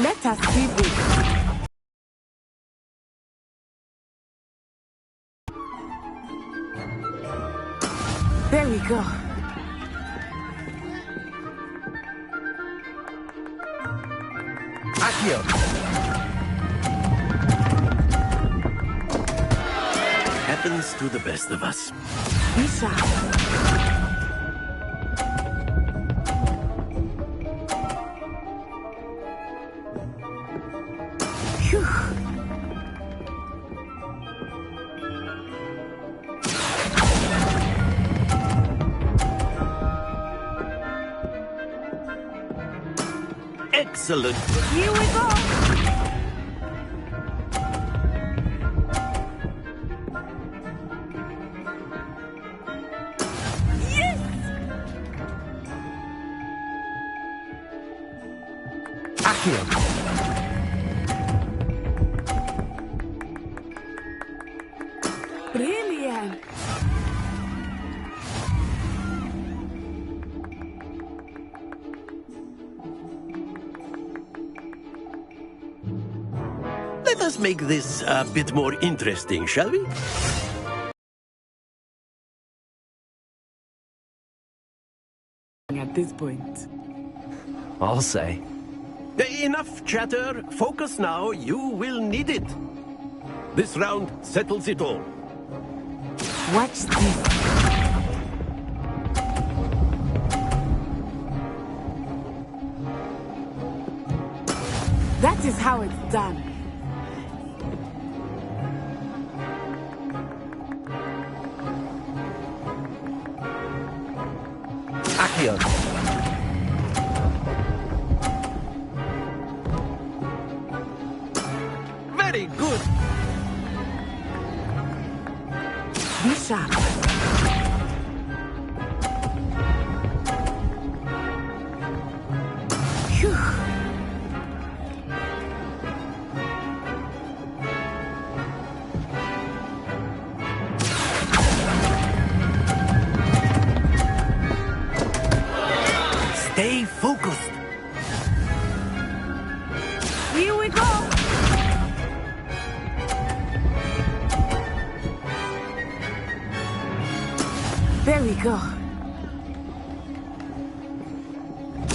Let us see this. There we go. Accio. Happens to the best of us. Be sharp. Phew. Excellent. Here we go. Yes! Accio. Brilliant. Let us make this a bit more interesting, shall we? At this point. I'll say. Enough chatter. Focus now. You will need it. This round settles it all. Watch this. That is how it's done. Accio. Very good. Be sharp. Phew. Stay focused. Here we go. There we go.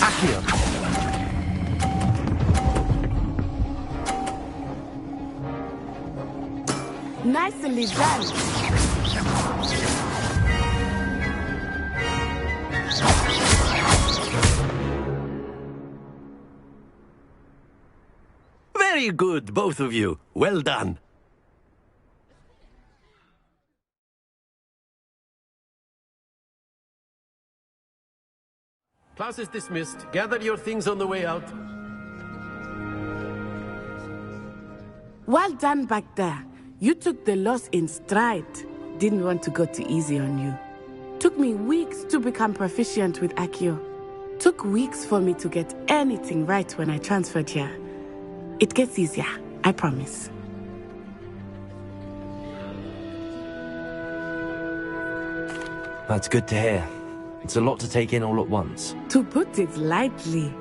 Accio. Nicely done. Very good, both of you. Well done. Class is dismissed. Gather your things on the way out. Well done back there. You took the loss in stride. Didn't want to go too easy on you. Took me weeks to become proficient with Accio. Took weeks for me to get anything right when I transferred here. It gets easier, I promise. That's good to hear. It's a lot to take in all at once. To put it lightly,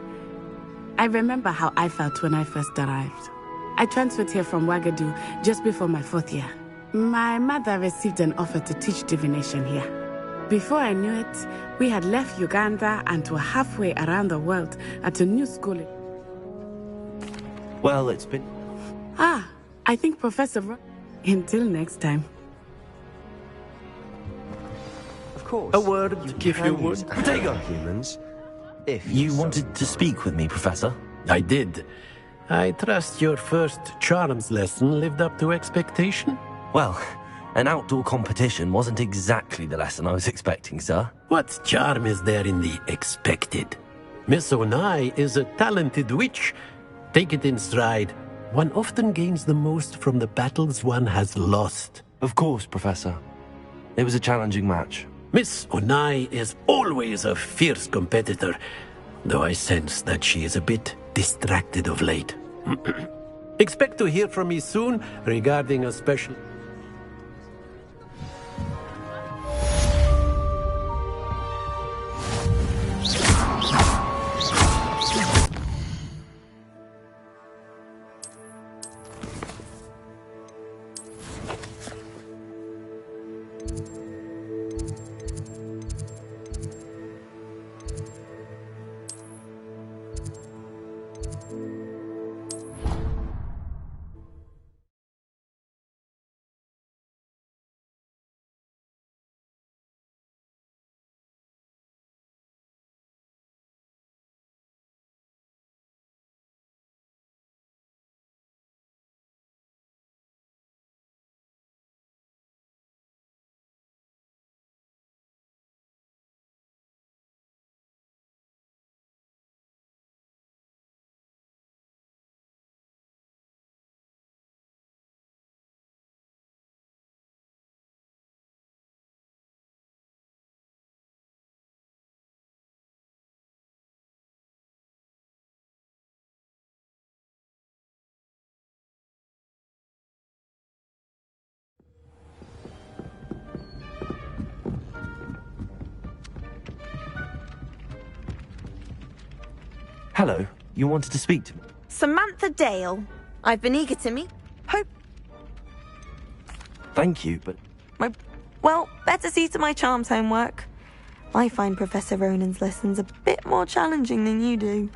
I remember how I felt when I first arrived. I transferred here from Wagadu just before my 4th year. My mother received an offer to teach divination here. Before I knew it, we had left Uganda and were halfway around the world at a new school. Well, it's been... I think Professor Until next time. Of course. A word, if you would. Take on humans. If you wanted to speak with me, Professor. I did. I trust your first charms lesson lived up to expectation? Well, an outdoor competition wasn't exactly the lesson I was expecting, sir. What charm is there in the expected? Miss Onai is a talented witch. Take it in stride. One often gains the most from the battles one has lost. Of course, Professor. It was a challenging match. Miss Onai is always a fierce competitor, though I sense that she is a bit distracted of late. Expect to hear from me soon regarding a special... Hello, you wanted to speak to me? Samantha Dale. I've been eager to meet. Hope. Thank you, but Well, better see to my charms homework. I find Professor Ronan's lessons a bit more challenging than you do.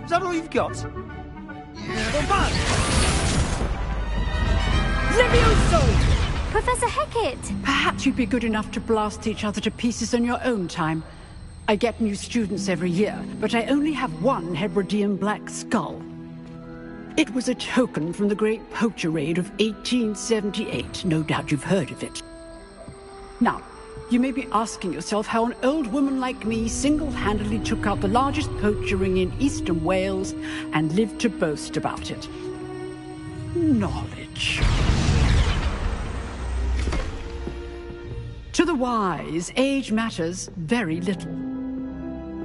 Is that all you've got? Levioso! Professor Hecat! Perhaps you'd be good enough to blast each other to pieces in your own time. I get new students every year, but I only have one Hebridean black skull. It was a token from the Great Poacher Raid of 1878. No doubt you've heard of it. Now, you may be asking yourself how an old woman like me single-handedly took out the largest poacher ring in eastern Wales and lived to boast about it. Knowledge. To the wise, age matters very little.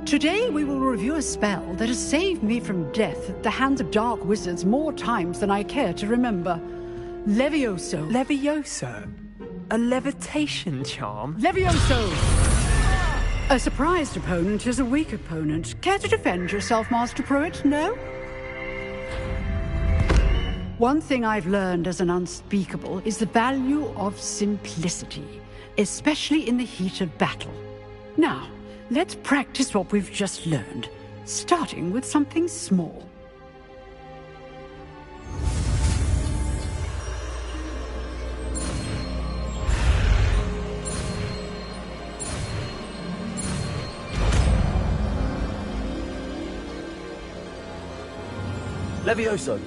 Today we will review a spell that has saved me from death at the hands of dark wizards more times than I care to remember. Levioso. Levioso? A levitation charm? Levioso! A surprised opponent is a weak opponent. Care to defend yourself, Master Pruitt? No? One thing I've learned as an unspeakable is the value of simplicity, especially in the heat of battle. Now, let's practice what we've just learned, starting with something small. Levioso!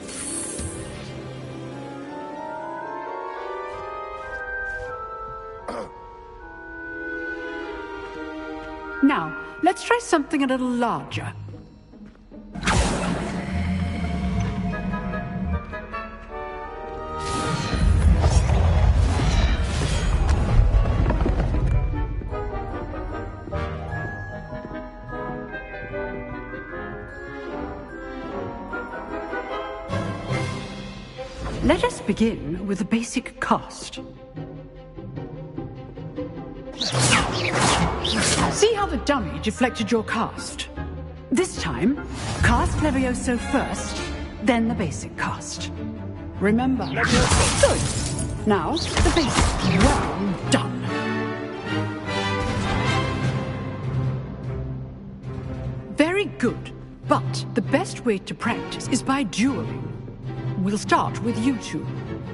Now, let's try something a little larger. Let us begin with the basic cast. See how the dummy deflected your cast? This time, cast Levioso first, then the basic cast. Remember. Good. Now, the basic. Well done. Very good. But the best way to practice is by dueling. We'll start with you two.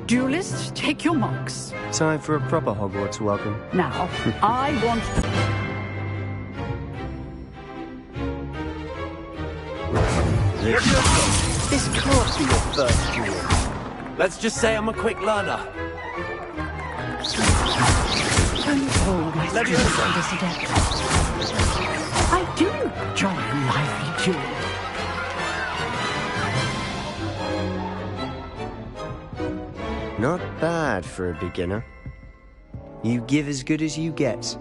Duelists, take your marks. Time for a proper Hogwarts welcome. Now, I want... This can't be your first duel. Let's just say I'm a quick learner. Almost all of my students are this adept. I do enjoy a lively duel. Not bad for a beginner. You give as good as you get.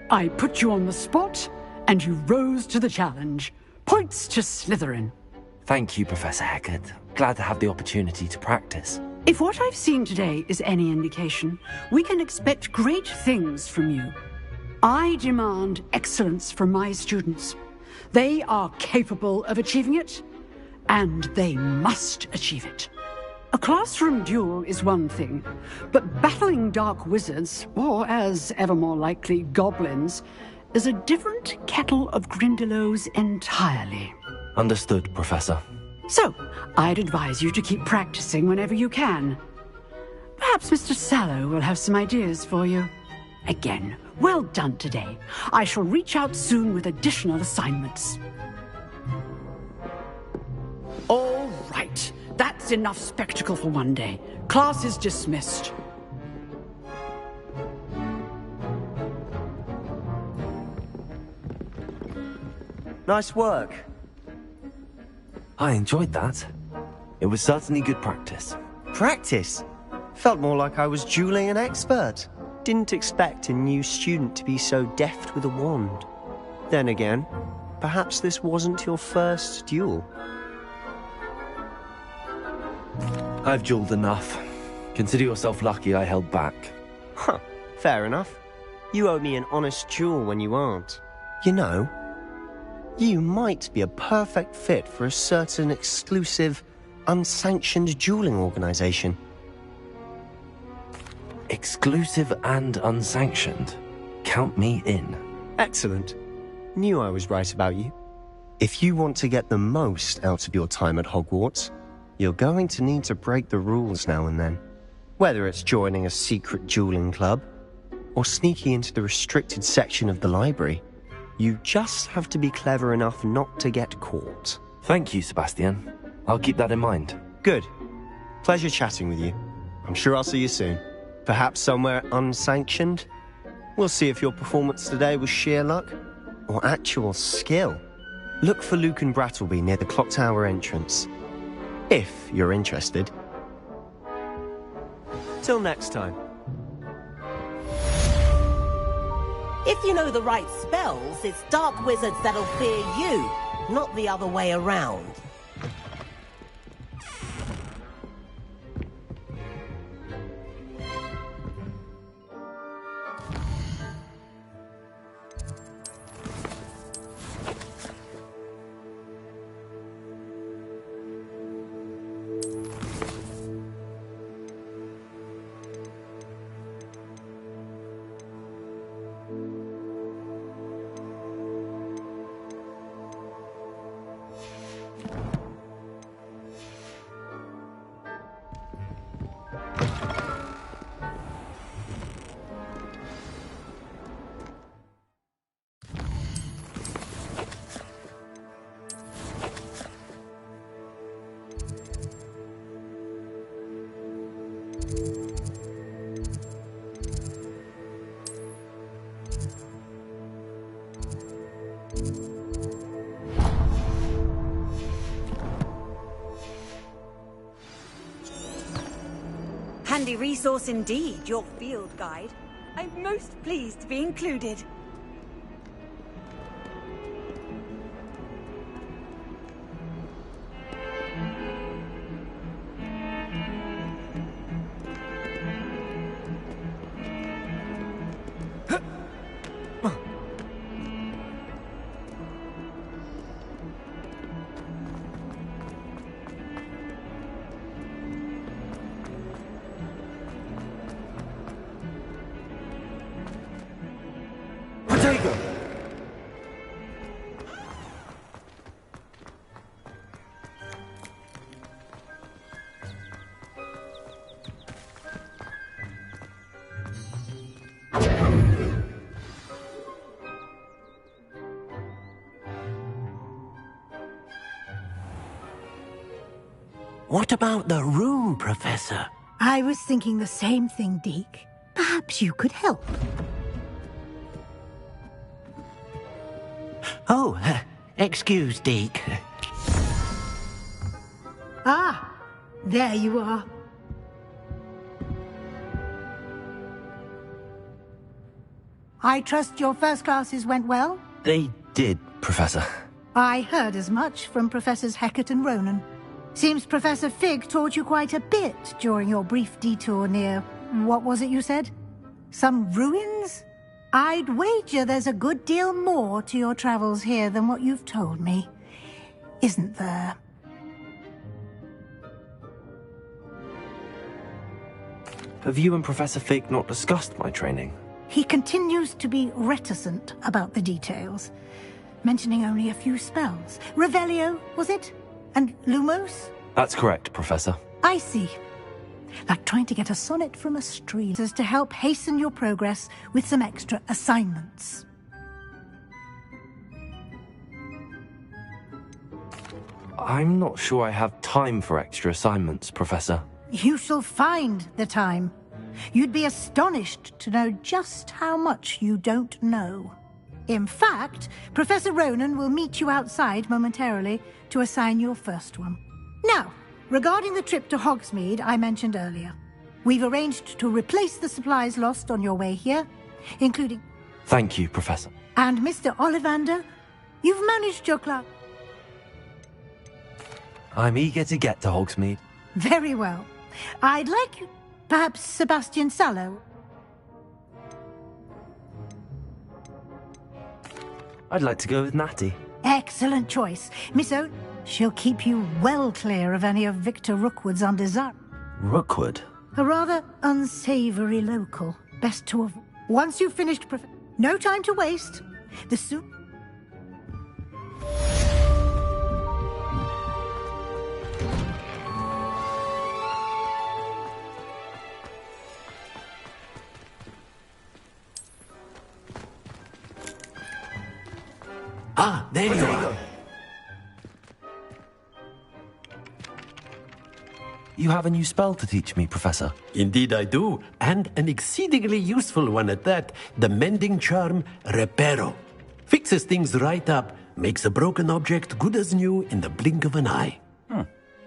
I put you on the spot, and you rose to the challenge. Points to Slytherin. Thank you, Professor Hecat. Glad to have the opportunity to practice. If what I've seen today is any indication, we can expect great things from you. I demand excellence from my students. They are capable of achieving it, and they must achieve it. A classroom duel is one thing, but battling dark wizards, or as ever more likely, goblins, is a different kettle of Grindylows entirely. Understood, Professor. So, I'd advise you to keep practicing whenever you can. Perhaps Mr. Sallow will have some ideas for you. Again, well done today. I shall reach out soon with additional assignments. All right. That's enough spectacle for one day. Class is dismissed. Nice work. I enjoyed that. It was certainly good practice. Practice? Felt more like I was dueling an expert. Didn't expect a new student to be so deft with a wand. Then again, perhaps this wasn't your first duel. I've dueled enough. Consider yourself lucky I held back. Huh, fair enough. You owe me an honest duel when you aren't. You know, you might be a perfect fit for a certain exclusive, unsanctioned dueling organization. Exclusive and unsanctioned. Count me in. Excellent. Knew I was right about you. If you want to get the most out of your time at Hogwarts, you're going to need to break the rules now and then. Whether it's joining a secret dueling club, or sneaking into the restricted section of the library, you just have to be clever enough not to get caught. Thank you, Sebastian. I'll keep that in mind. Good. Pleasure chatting with you. I'm sure I'll see you soon. Perhaps somewhere unsanctioned? We'll see if your performance today was sheer luck or actual skill. Look for Luke and Brattleby near the clock tower entrance, if you're interested. Till next time. If you know the right spells, it's dark wizards that'll fear you, not the other way around. Handy resource indeed, your field guide. I'm most pleased to be included. What about the room, Professor? I was thinking the same thing, Deke. Perhaps you could help. Oh, excuse, Deke. Ah, there you are. I trust your first classes went well? They did, Professor. I heard as much from Professors Hecat and Ronan. Seems Professor Fig taught you quite a bit during your brief detour near... what was it you said? Some ruins? I'd wager there's a good deal more to your travels here than what you've told me. Isn't there? Have you and Professor Fig not discussed my training? He continues to be reticent about the details, mentioning only a few spells. Revelio, was it? And Lumos? That's correct, Professor. I see. Like trying to get a sonnet from a stream to help hasten your progress with some extra assignments. I'm not sure I have time for extra assignments, Professor. You shall find the time. You'd be astonished to know just how much you don't know. In fact, Professor Ronan will meet you outside momentarily to assign your first one. Now, regarding the trip to Hogsmeade I mentioned earlier, we've arranged to replace the supplies lost on your way here, including... Thank you, Professor. And Mr. Ollivander, you've managed your class. I'm eager to get to Hogsmeade. Very well. I'd like you... Perhaps Sebastian Sallow? I'd like to go with Natty. Excellent choice. Miss O, she'll keep you well clear of any of Victor Rookwood's undesirables. Rookwood? A rather unsavory local. Best to avoid. Once you've finished... No time to waste. The soup... Ah, there you are. You have a new spell to teach me, Professor. Indeed I do, and an exceedingly useful one at that. The mending charm, Reparo. Fixes things right up, makes a broken object good as new in the blink of an eye.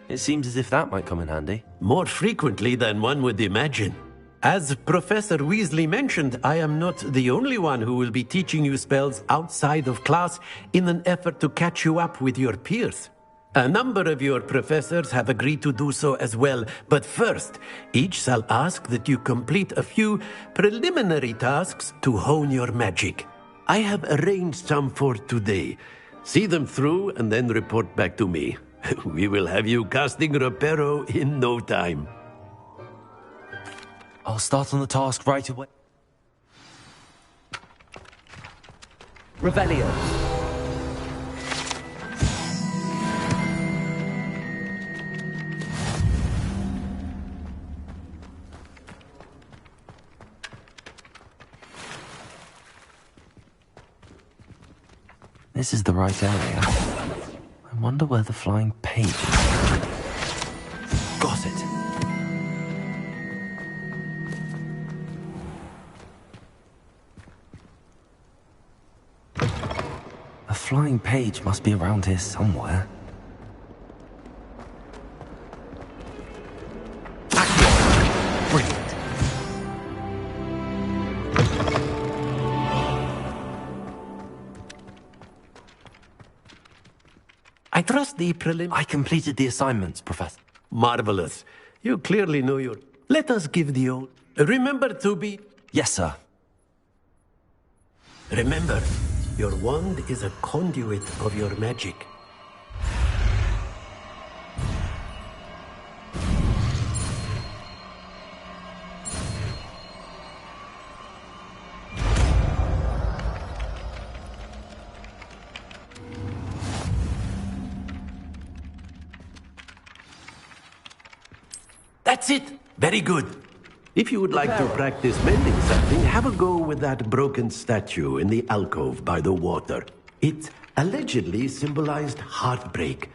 It seems as if that might come in handy. More frequently than one would imagine. As Professor Weasley mentioned, I am not the only one who will be teaching you spells outside of class in an effort to catch you up with your peers. A number of your professors have agreed to do so as well, but first, each shall ask that you complete a few preliminary tasks to hone your magic. I have arranged some for today. See them through and then report back to me. We will have you casting Reparo in no time. I'll start on the task right away. Revelio. This is the right area. I wonder where the flying page is. Got it. A flying page must be around here somewhere. Brilliant. I trust the I completed the assignments, Professor. Marvelous. You clearly know your... Let us give the old... Remember to be... Yes, sir. Remember, your wand is a conduit of your magic. That's it! Very good. If you would like to practice mending something, have a go with that broken statue in the alcove by the water. It allegedly symbolized heartbreak.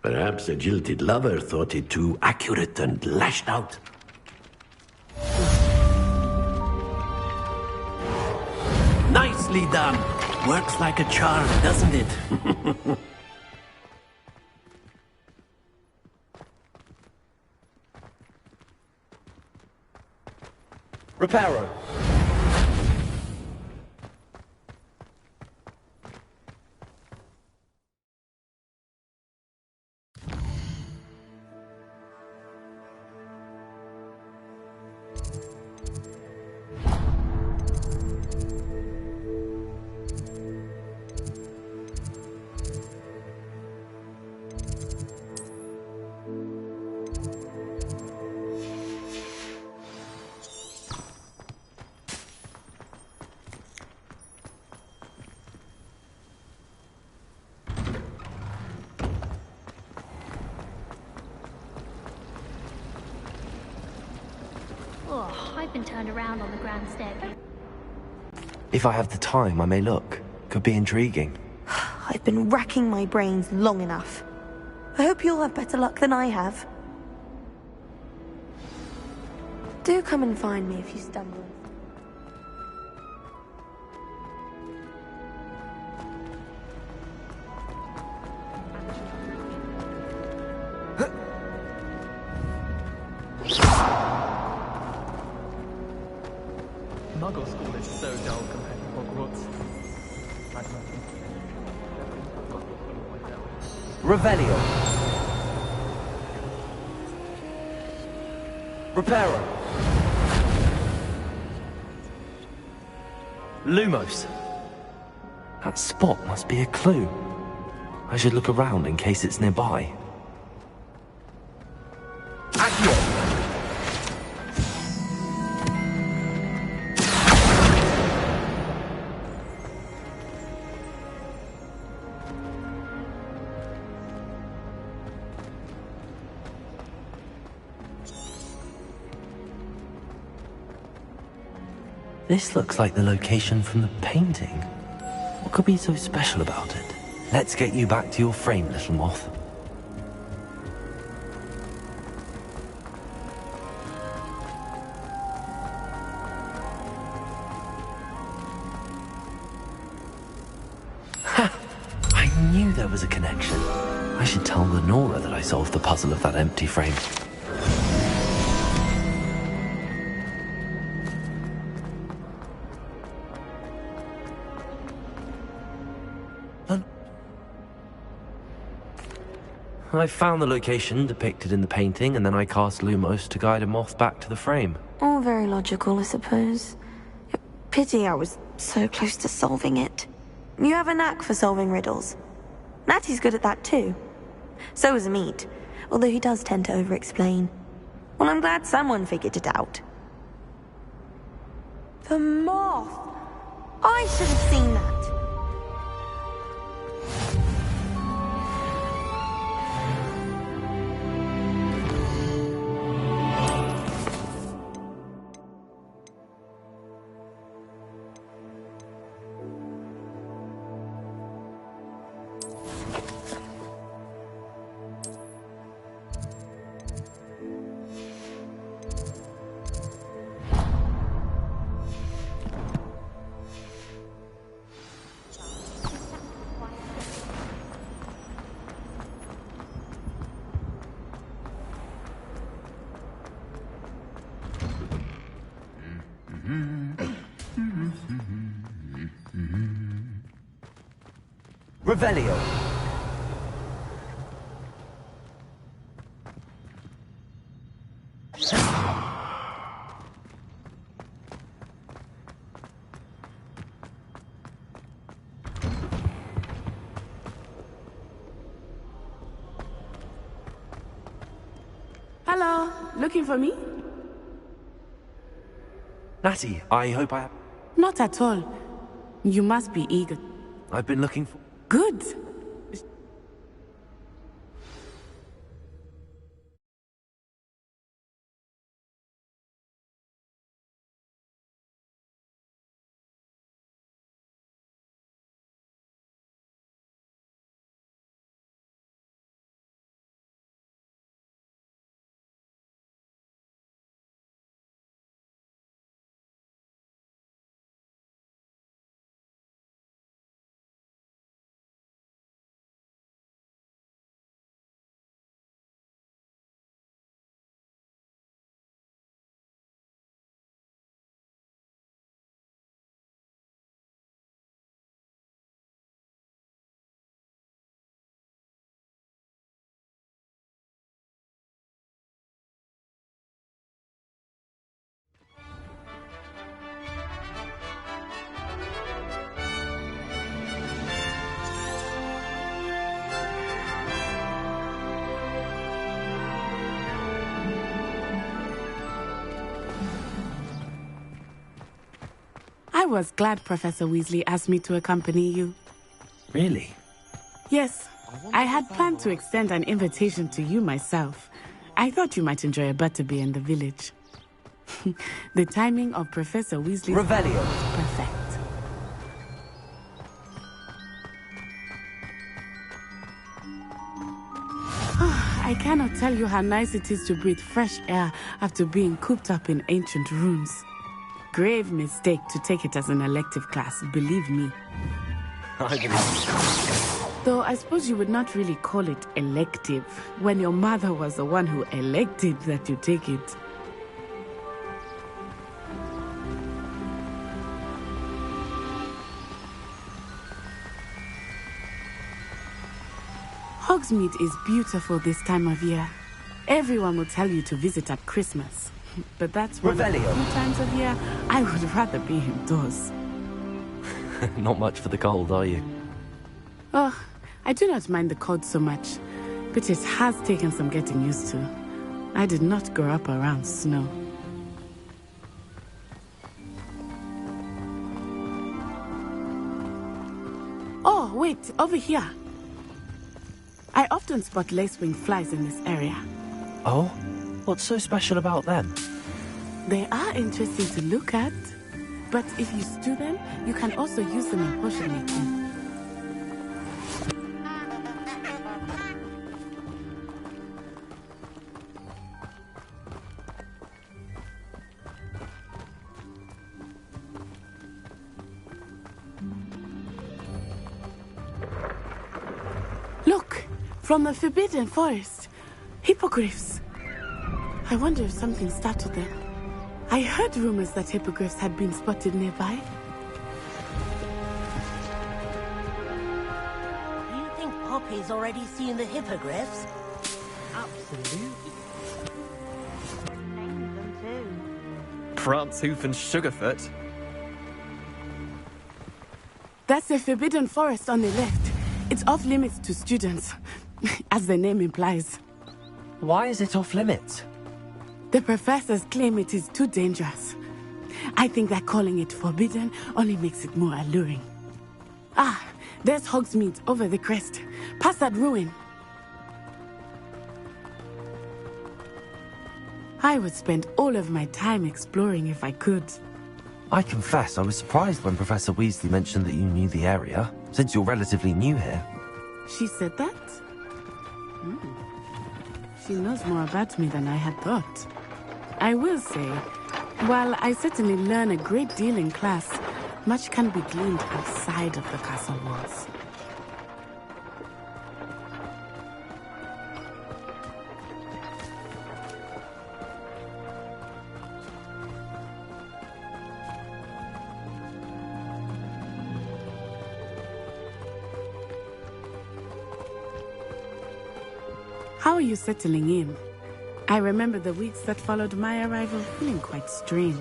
Perhaps a jilted lover thought it too accurate and lashed out. Nicely done. Works like a charm, doesn't it? Reparo. Oh, I've been turned around on the grand staircase. If I have the time, I may look. Could be intriguing. I've been racking my brains long enough. I hope you'll have better luck than I have. Do come and find me if you stumble. Muggle school is so dull compared to Hogwarts. Revelio. Reparo. Lumos. That spot must be a clue. I should look around in case it's nearby. Accio. This looks like the location from the painting. What could be so special about it? Let's get you back to your frame, little moth. Ha! I knew there was a connection. I should tell Lenora that I solved the puzzle of that empty frame. I found the location depicted in the painting, and then I cast Lumos to guide a moth back to the frame. All very logical, I suppose. Pity I was so close to solving it. You have a knack for solving riddles. Natty's good at that too. So is Amit, although he does tend to over-explain. Well, I'm glad someone figured it out. The moth! I should have seen that. Revelio. Hello, looking for me? Natty, I hope I have... Not at all. You must be eager. I've been looking for... Good. was glad Professor Weasley asked me to accompany you. Really? Yes, I had planned to extend an invitation to you myself. I thought you might enjoy a butterbeer in the village. The timing of Professor Weasley's Revelio was perfect. I cannot tell you how nice it is to breathe fresh air after being cooped up in ancient rooms. Grave mistake to take it as an elective class, believe me. I believe. Though I suppose you would not really call it elective when your mother was the one who elected that you take it. Hogsmeade is beautiful this time of year. Everyone will tell you to visit at Christmas. But that's one of the few times of year I would rather be indoors. Not much for the cold, are you? Oh, I do not mind the cold so much, but it has taken some getting used to. I did not grow up around snow. Oh, wait, over here. I often spot lacewing flies in this area. Oh? What's so special about them? They are interesting to look at, but if you stew them, you can also use them in potion making. Look! From the Forbidden Forest. Hippogriffs. I wonder if something startled them. I heard rumors that hippogriffs had been spotted nearby. You think Poppy's already seen the hippogriffs? Absolutely. Named them too. Prancehoof and Sugarfoot. That's the Forbidden Forest on the left. It's off limits to students, as the name implies. Why is it off limits? The professors claim it is too dangerous. I think that calling it forbidden only makes it more alluring. Ah, there's Hogsmeade over the crest. Past that ruin. I would spend all of my time exploring if I could. I confess I was surprised when Professor Weasley mentioned that you knew the area, since you're relatively new here. She said that? She knows more about me than I had thought. I will say, while I certainly learn a great deal in class, much can be gleaned outside of the castle walls. How are you settling in? I remember the weeks that followed my arrival feeling quite strange.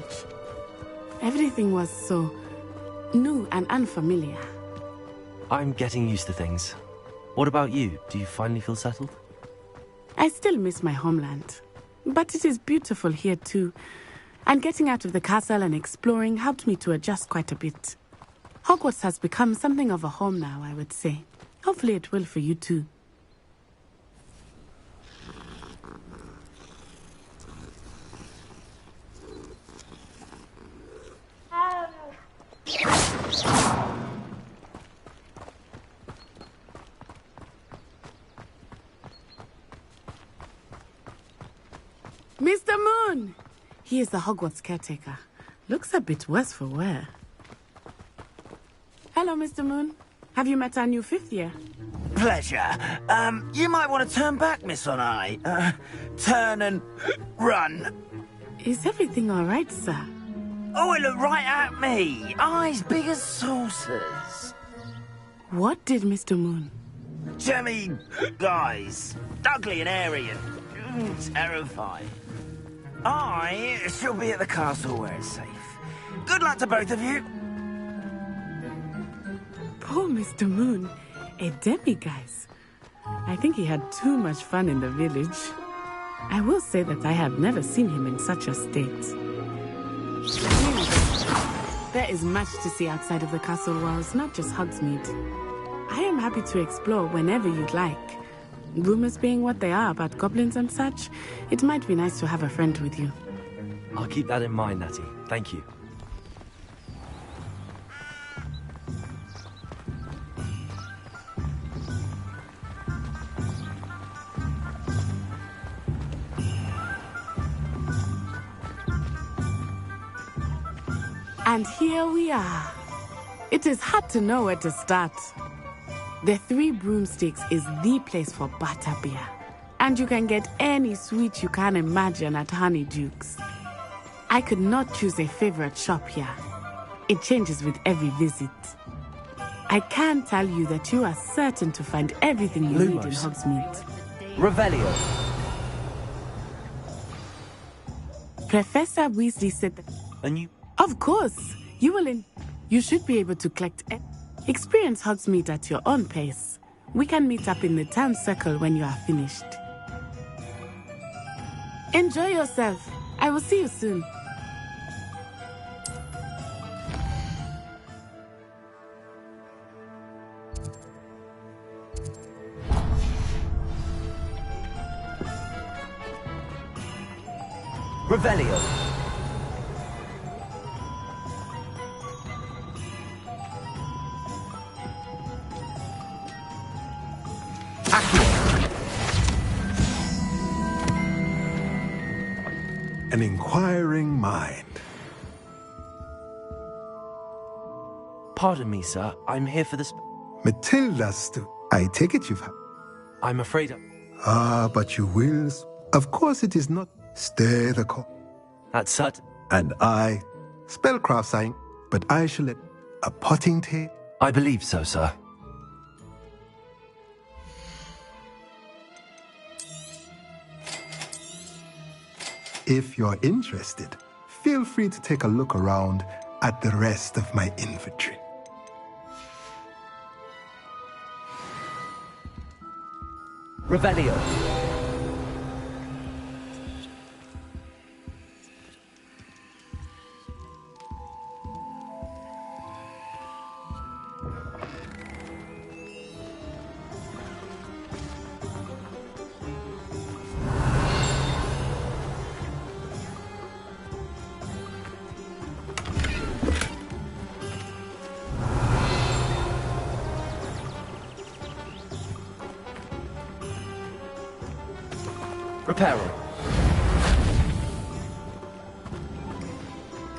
Everything was so new and unfamiliar. I'm getting used to things. What about you? Do you finally feel settled? I still miss my homeland, but it is beautiful here too. And getting out of the castle and exploring helped me to adjust quite a bit. Hogwarts has become something of a home now, I would say. Hopefully it will for you too. Mr. Moon! He is the Hogwarts caretaker. Looks a bit worse for wear. Hello, Mr. Moon. Have you met our new fifth year? Pleasure. You might want to turn back, Miss Onai. Turn and run. Is everything all right, sir? Oh, it looked right at me. Eyes big as saucers. What did Mr. Moon? Jemmy guys. Ugly and airy and terrifying. I shall be at the castle where it's safe. Good luck to both of you. Poor Mr. Moon. A demiguise. I think he had too much fun in the village. I will say that I have never seen him in such a state. There is much to see outside of the castle walls, not just Hogsmeade. I am happy to explore whenever you'd like. Rumors being what they are about goblins and such, it might be nice to have a friend with you. I'll keep that in mind, Natty. Thank you. And here we are. It is hard to know where to start. The Three Broomsticks is the place for butterbeer. And you can get any sweet you can imagine at Honeyduke's. I could not choose a favorite shop here. It changes with every visit. I can tell you that you are certain to find everything you need in Hogsmeade. Revelio. Professor Weasley said that... And you... Of course. You should be able to collect... Experience Hogsmeade at your own pace. We can meet up in the town circle when you are finished. Enjoy yourself. I will see you soon. Revelio. An inquiring mind. Pardon me, sir. I'm here for this... Matilda's I take it you've... I'm afraid... but you will... Of course it is not... Stay the course. That's certain. And I... Spellcraft sign, but I shall let... A potting tape? I believe so, sir. If you're interested, feel free to take a look around at the rest of my inventory. Revelio. Reparo.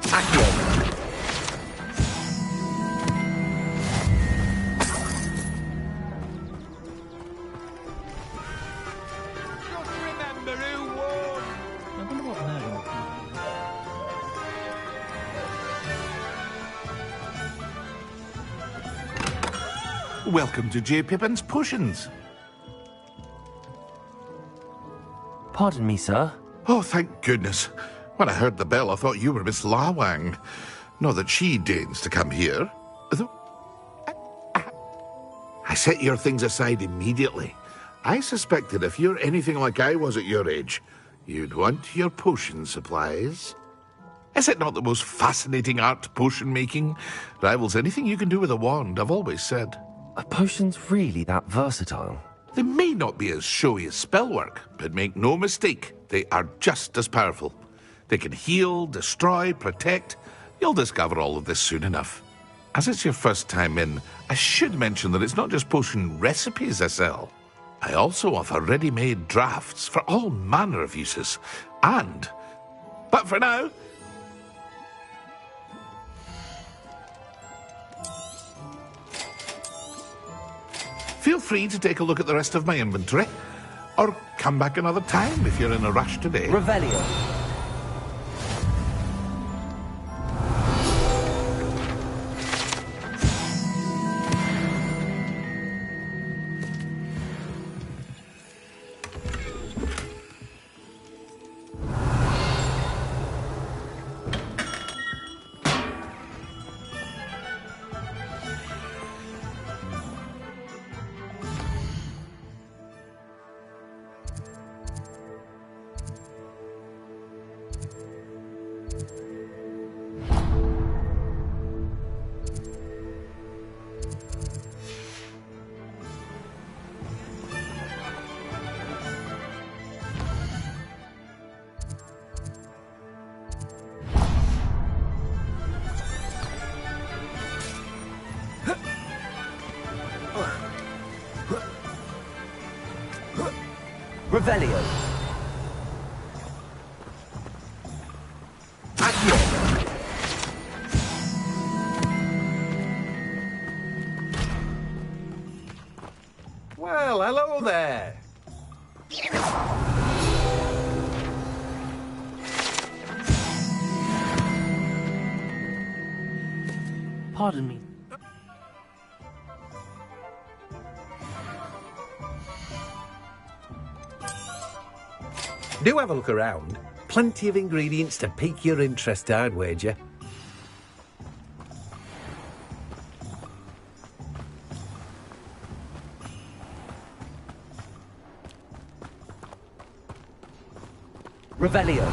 Accio. Just remember who won. I wonder what Merlin. Welcome to J. Pippin's Potions. Pardon me, sir. Oh, thank goodness. When I heard the bell, I thought you were Miss Lawang. Not that she deigns to come here. I set your things aside immediately. I suspected if you're anything like I was at your age, you'd want your potion supplies. Is it not the most fascinating art, potion making? Rivals anything you can do with a wand, I've always said. Are potions really that versatile? They may not be as showy as spellwork, but make no mistake, they are just as powerful. They can heal, destroy, protect. You'll discover all of this soon enough. As it's your first time in, I should mention that it's not just potion recipes I sell. I also offer ready-made drafts for all manner of uses. But for now, feel free to take a look at the rest of my inventory. Or come back another time if you're in a rush today. Revelio. Revelio. Well, hello there. Pardon me. Do have a look around. Plenty of ingredients to pique your interest, I'd wager. Revelio.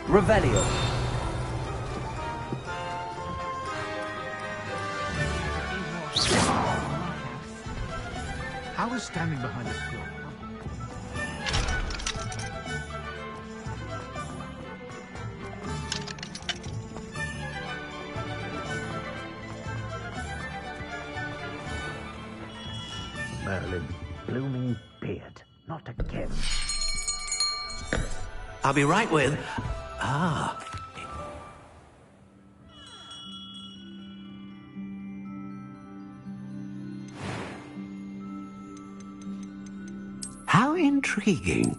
Revelio. How is standing behind a door? Merlin, blooming beard. Not again. I'll be right with... Ah. How intriguing.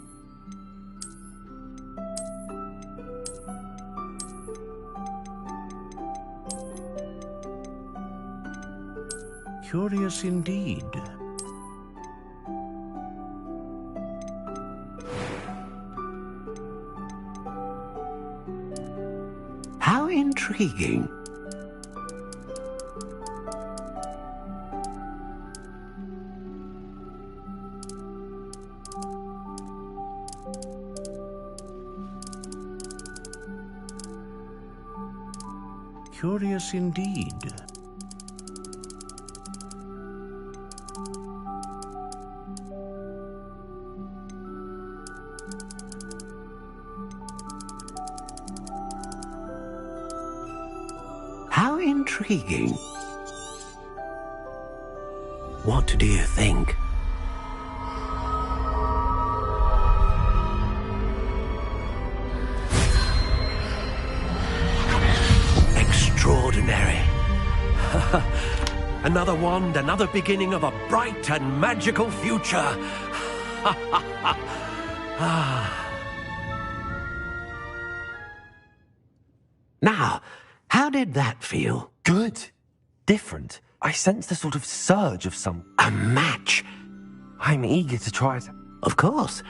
Curious indeed. How intriguing. Curious indeed. How intriguing. What do you think? Extraordinary. Another wand, another beginning of a bright and magical future. Now, how did that feel? Good. Different. I sensed a sort of surge of some... A match. I'm eager to try it. Of course.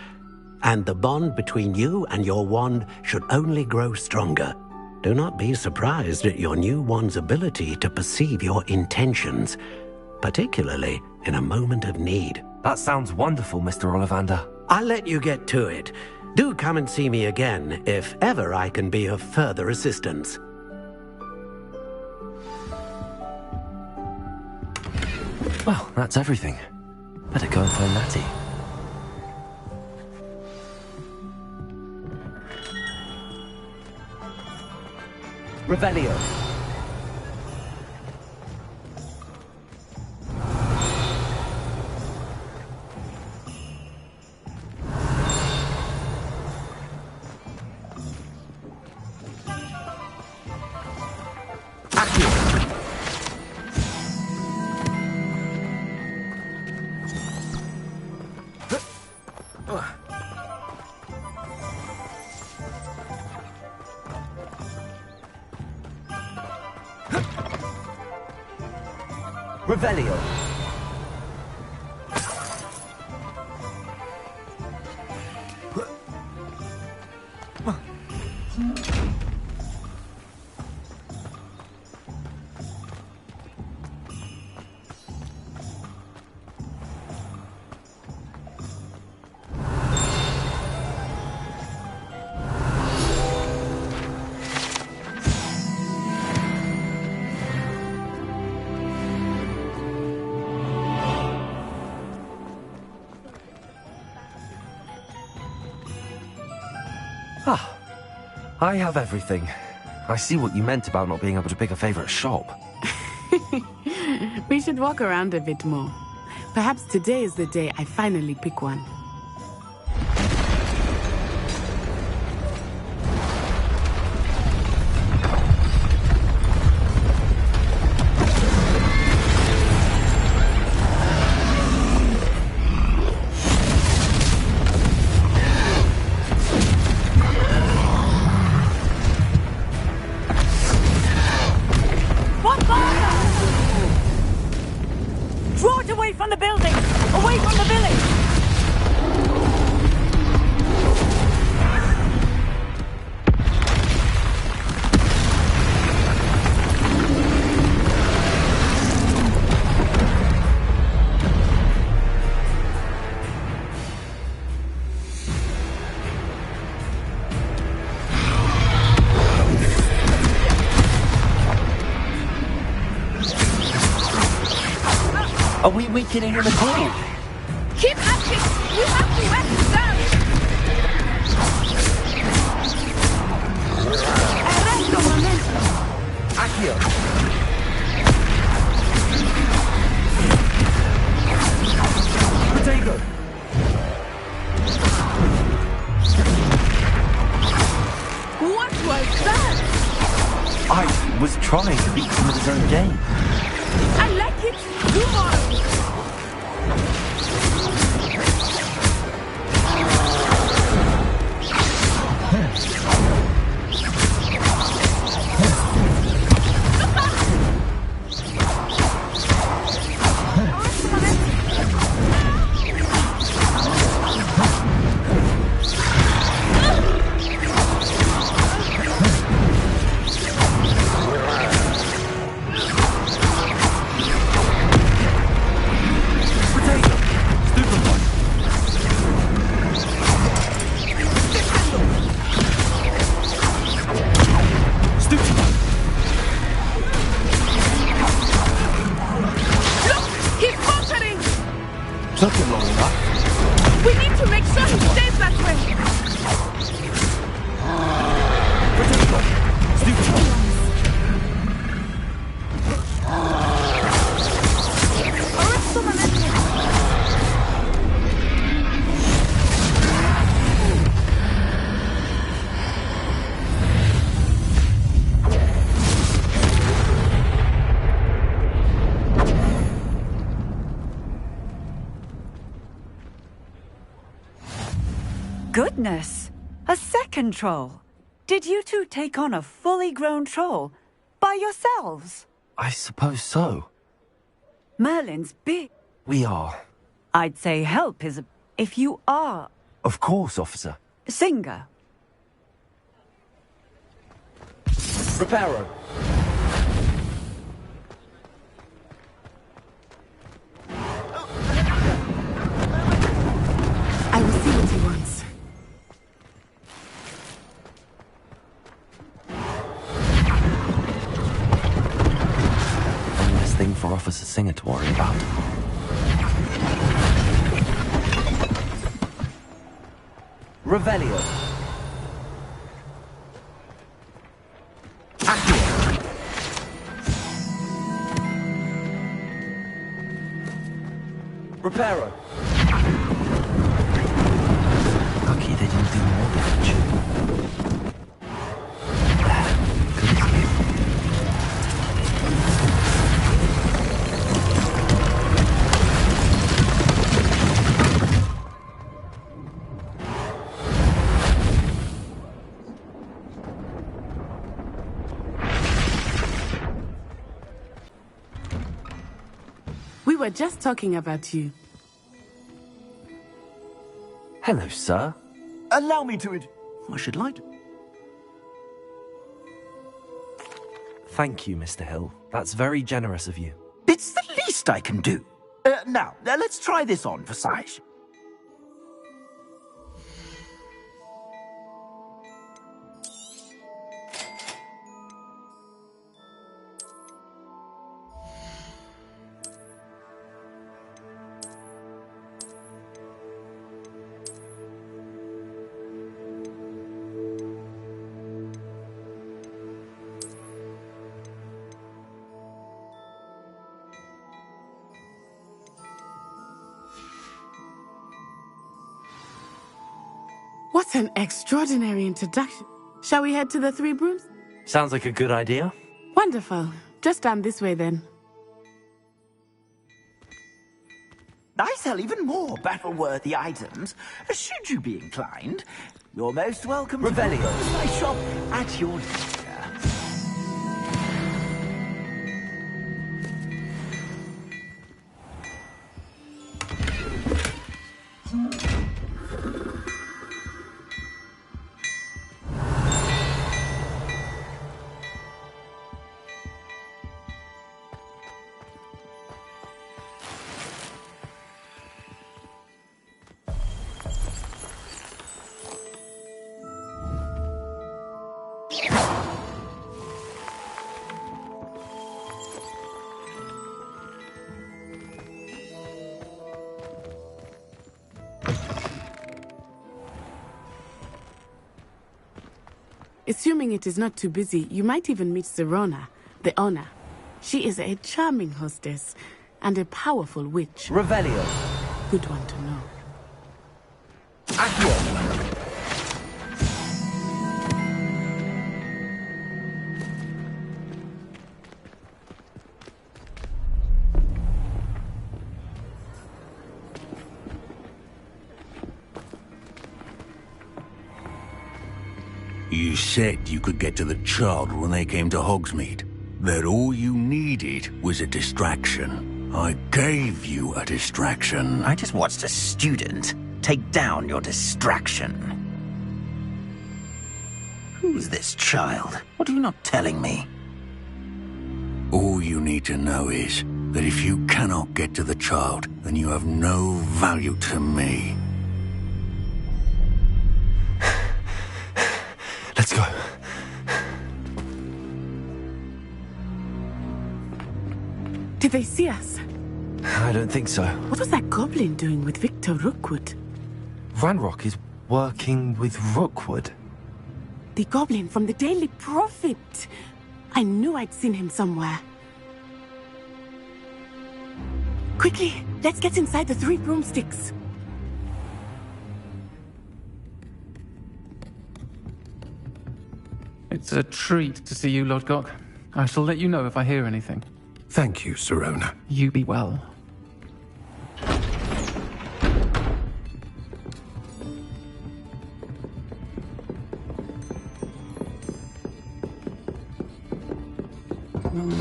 And the bond between you and your wand should only grow stronger. Do not be surprised at your new wand's ability to perceive your intentions, particularly in a moment of need. That sounds wonderful, Mr. Ollivander. I'll let you get to it. Do come and see me again if ever I can be of further assistance. Well, that's everything. Better go and find Natty. Revelio. Revelio. I have everything. I see what you meant about not being able to pick a favorite shop. We should walk around a bit more. Perhaps today is the day I finally pick one. Draw it away from the building! Away from the village! Are we weakening him at all? Keep acting! We have to let him down! Arresto momento! Accio! Potato! What was that? I was trying to beat him at his own game. I like it! Come on! Took him long enough. We need to make sure he stays that way! Potato! Stupid one! Arresto momento! Goodness! A second troll! Did you two take on a fully grown troll? By yourselves? I suppose so. Merlin's big. We are. I'd say help is a... If you are... Of course, officer. Singer. Reparo. I will see what he wants. One less thing for Officer Singer to worry about. Revelio. Accio. Reparo. Lucky they didn't do more damage. Good as new. We were just talking about you. Hello, sir. Allow me to it. I should like to. Thank you, Mr. Hill. That's very generous of you. It's the least I can do. Now, let's try this on for size. What an extraordinary introduction. Shall we head to the Three Brooms? Sounds like a good idea. Wonderful. Just down this way then. I sell even more battle-worthy items. Should you be inclined, you're most welcome to Revelio. my shop at your leisure. Assuming it is not too busy, you might even meet Sirona, the owner. She is a charming hostess and a powerful witch. Revelio. Good one to know. You said you could get to the child when they came to Hogsmeade. That all you needed was a distraction. I gave you a distraction. I just watched a student take down your distraction. Who's this child? What are you not telling me? All you need to know is that if you cannot get to the child, then you have no value to me. Let's go. Did they see us? I don't think so. What was that goblin doing with Victor Rookwood? Ranrock is working with Rookwood. The goblin from the Daily Prophet. I knew I'd seen him somewhere. Quickly, let's get inside the Three Broomsticks. It's a treat to see you, Lodgok. I shall let you know if I hear anything. Thank you, Sirona. You be well.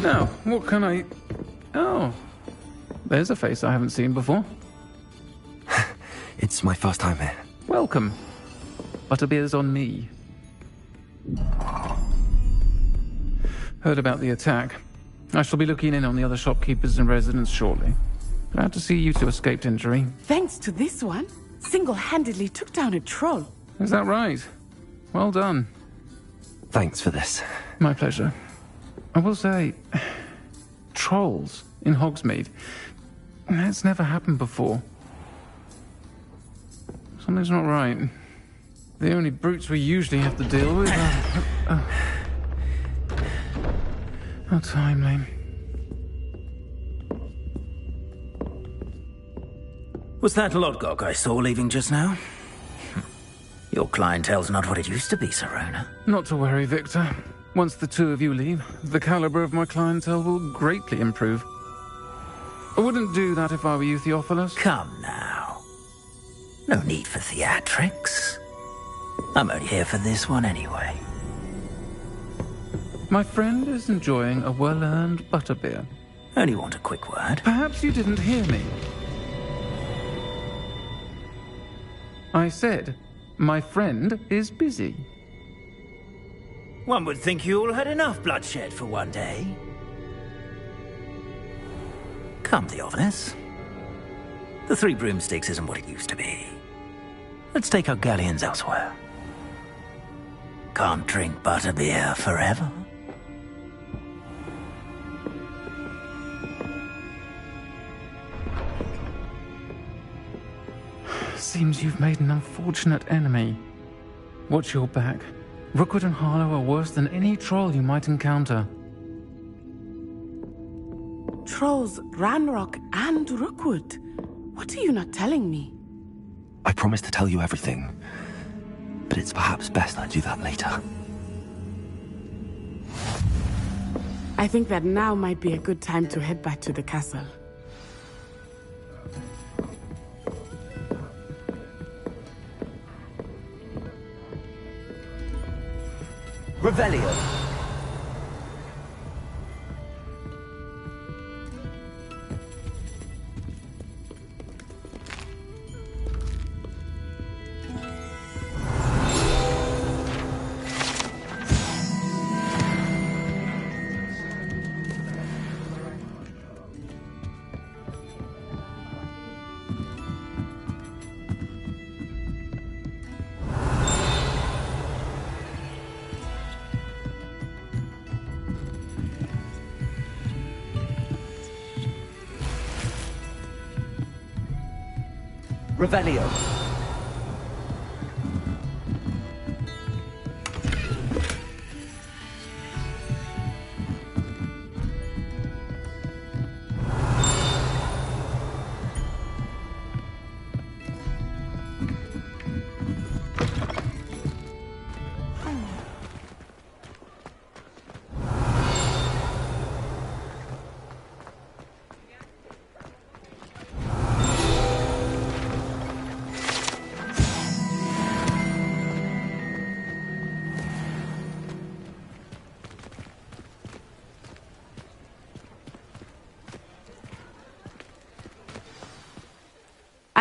Now, what can I... Oh, there's a face I haven't seen before. It's my first time here. Welcome. Butterbeer's on me. Heard about the attack. I shall be looking in on the other shopkeepers and residents shortly. Glad to see you two escaped injury. Thanks to this one, single-handedly took down a troll. Is that right? Well done. Thanks for this. My pleasure. I will say, trolls in Hogsmeade. That's never happened before. Something's not right. The only brutes we usually have to deal with are... How timely. Was that Lodgok I saw leaving just now? Your clientele's not what it used to be, Sirona. Not to worry, Victor. Once the two of you leave, the caliber of my clientele will greatly improve. I wouldn't do that if I were you, Theophilus. Come now. No need for theatrics. I'm only here for this one anyway. My friend is enjoying a well-earned butterbeer. Only want a quick word. Perhaps you didn't hear me. I said, my friend is busy. One would think you all had enough bloodshed for one day. Come, Theophilus. The Three Broomsticks isn't what it used to be. Let's take our galleons elsewhere. Can't drink butterbeer forever. Seems you've made an unfortunate enemy. Watch your back. Rookwood and Harlow are worse than any troll you might encounter. Trolls, Ranrock, and Rookwood. What are you not telling me? I promise to tell you everything. but it's perhaps best I do that later. I think that now might be a good time to head back to the castle. Revelio! Revelio.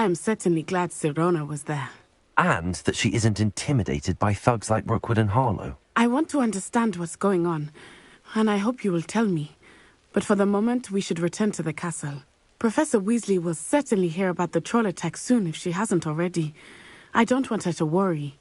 I am certainly glad Sirona was there. And that she isn't intimidated by thugs like Rookwood and Harlow. I want to understand what's going on, and I hope you will tell me. But for the moment, we should return to the castle. Professor Weasley will certainly hear about the troll attack soon if she hasn't already. I don't want her to worry.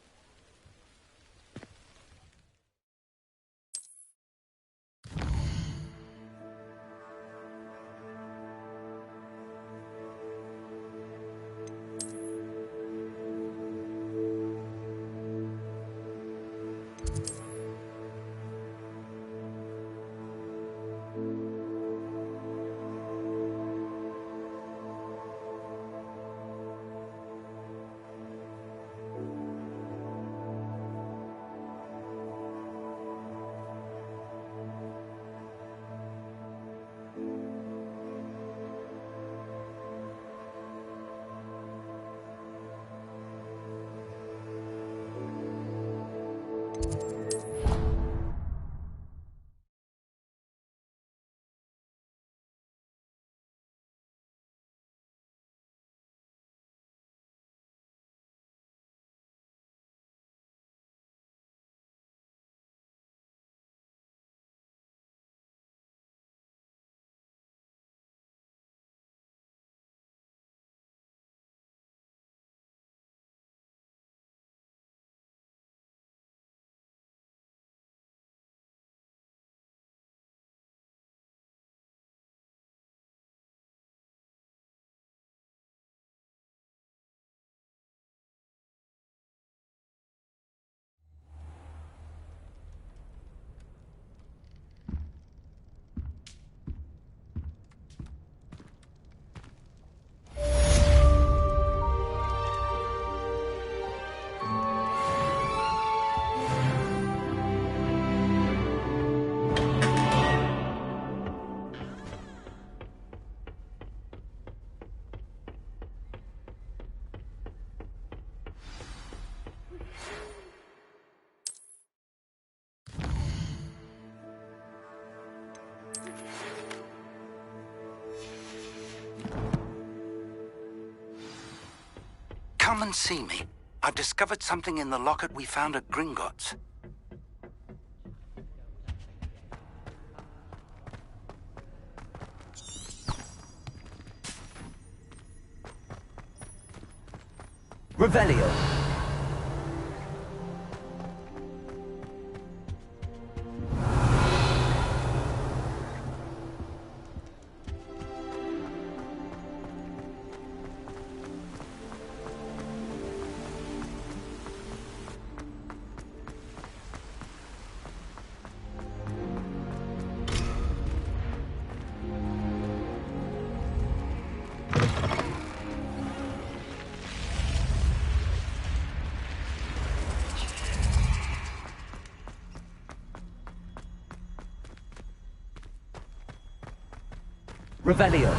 Come and see me. I've discovered something in the locket we found at Gringotts. Revelio. Revelio.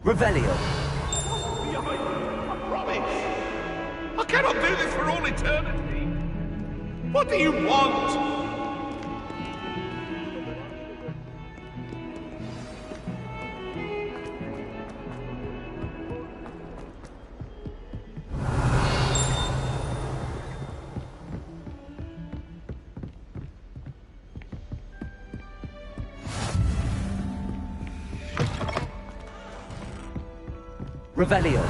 Revelio. I promise. I cannot do this for all eternity. What do you want? Revelio.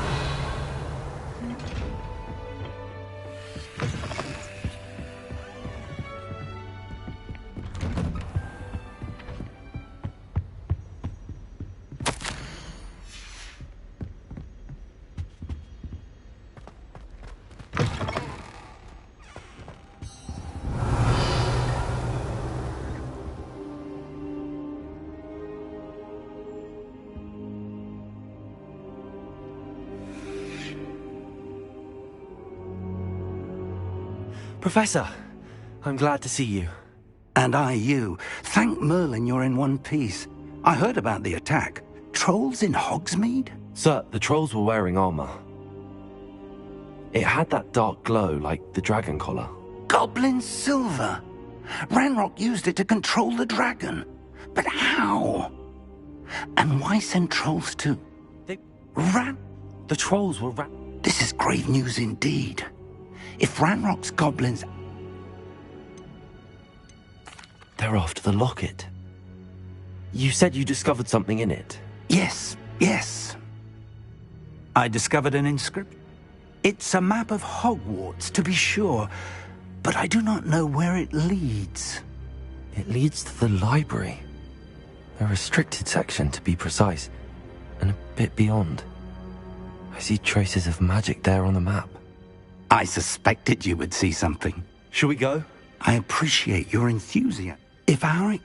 Professor, I'm glad to see you. And I you. Thank Merlin you're in one piece. I heard about the attack. Trolls in Hogsmeade? Sir, the trolls were wearing armor. It had that dark glow like the dragon collar. Goblin silver. Ranrock used it to control the dragon. But how? And why send trolls to... The trolls were This is grave news indeed. If Ranrock's goblins... They're after the locket. You said you discovered something in it. Yes. I discovered an inscription. It's a map of Hogwarts, to be sure, but I do not know where it leads. It leads to the library. A restricted section, to be precise, and a bit beyond. I see traces of magic there on the map. I suspected you would see something. Shall we go? I appreciate your enthusiasm. If our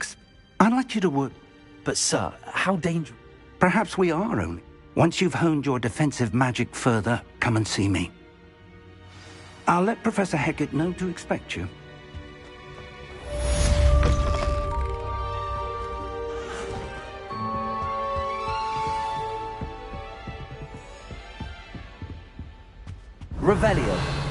I'd like you to work... But sir, how dangerous... Perhaps we are only. Once you've honed your defensive magic further, come and see me. I'll let Professor Hecat know to expect you. Revelio.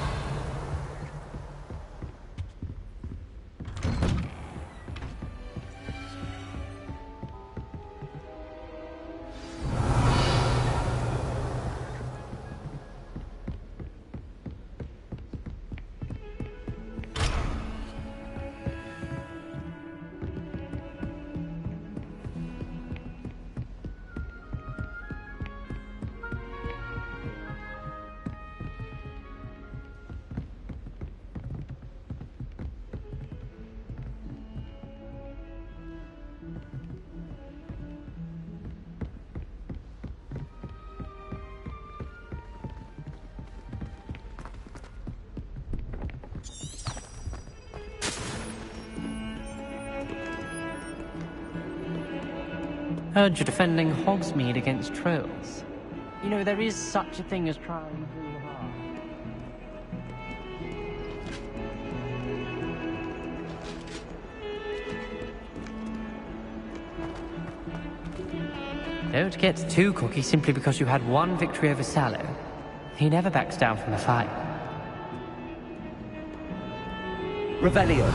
Heard you're defending Hogsmeade against trolls. You know, there is such a thing as trying too hard. Don't get too cocky simply because you had one victory over Sallow. He never backs down from a fight. Revelio.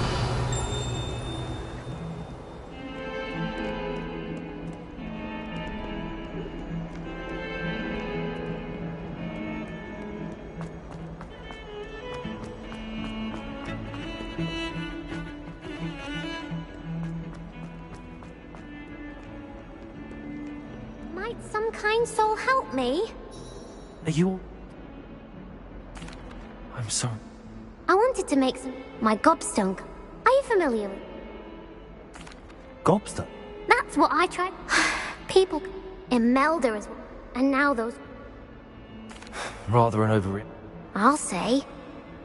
kind soul help me? Are you... I'm sorry. I wanted to make my gobstone. Are you familiar with? Gobster? That's what I tried. People in Melda as well. And now those... Rather an over... I'll say.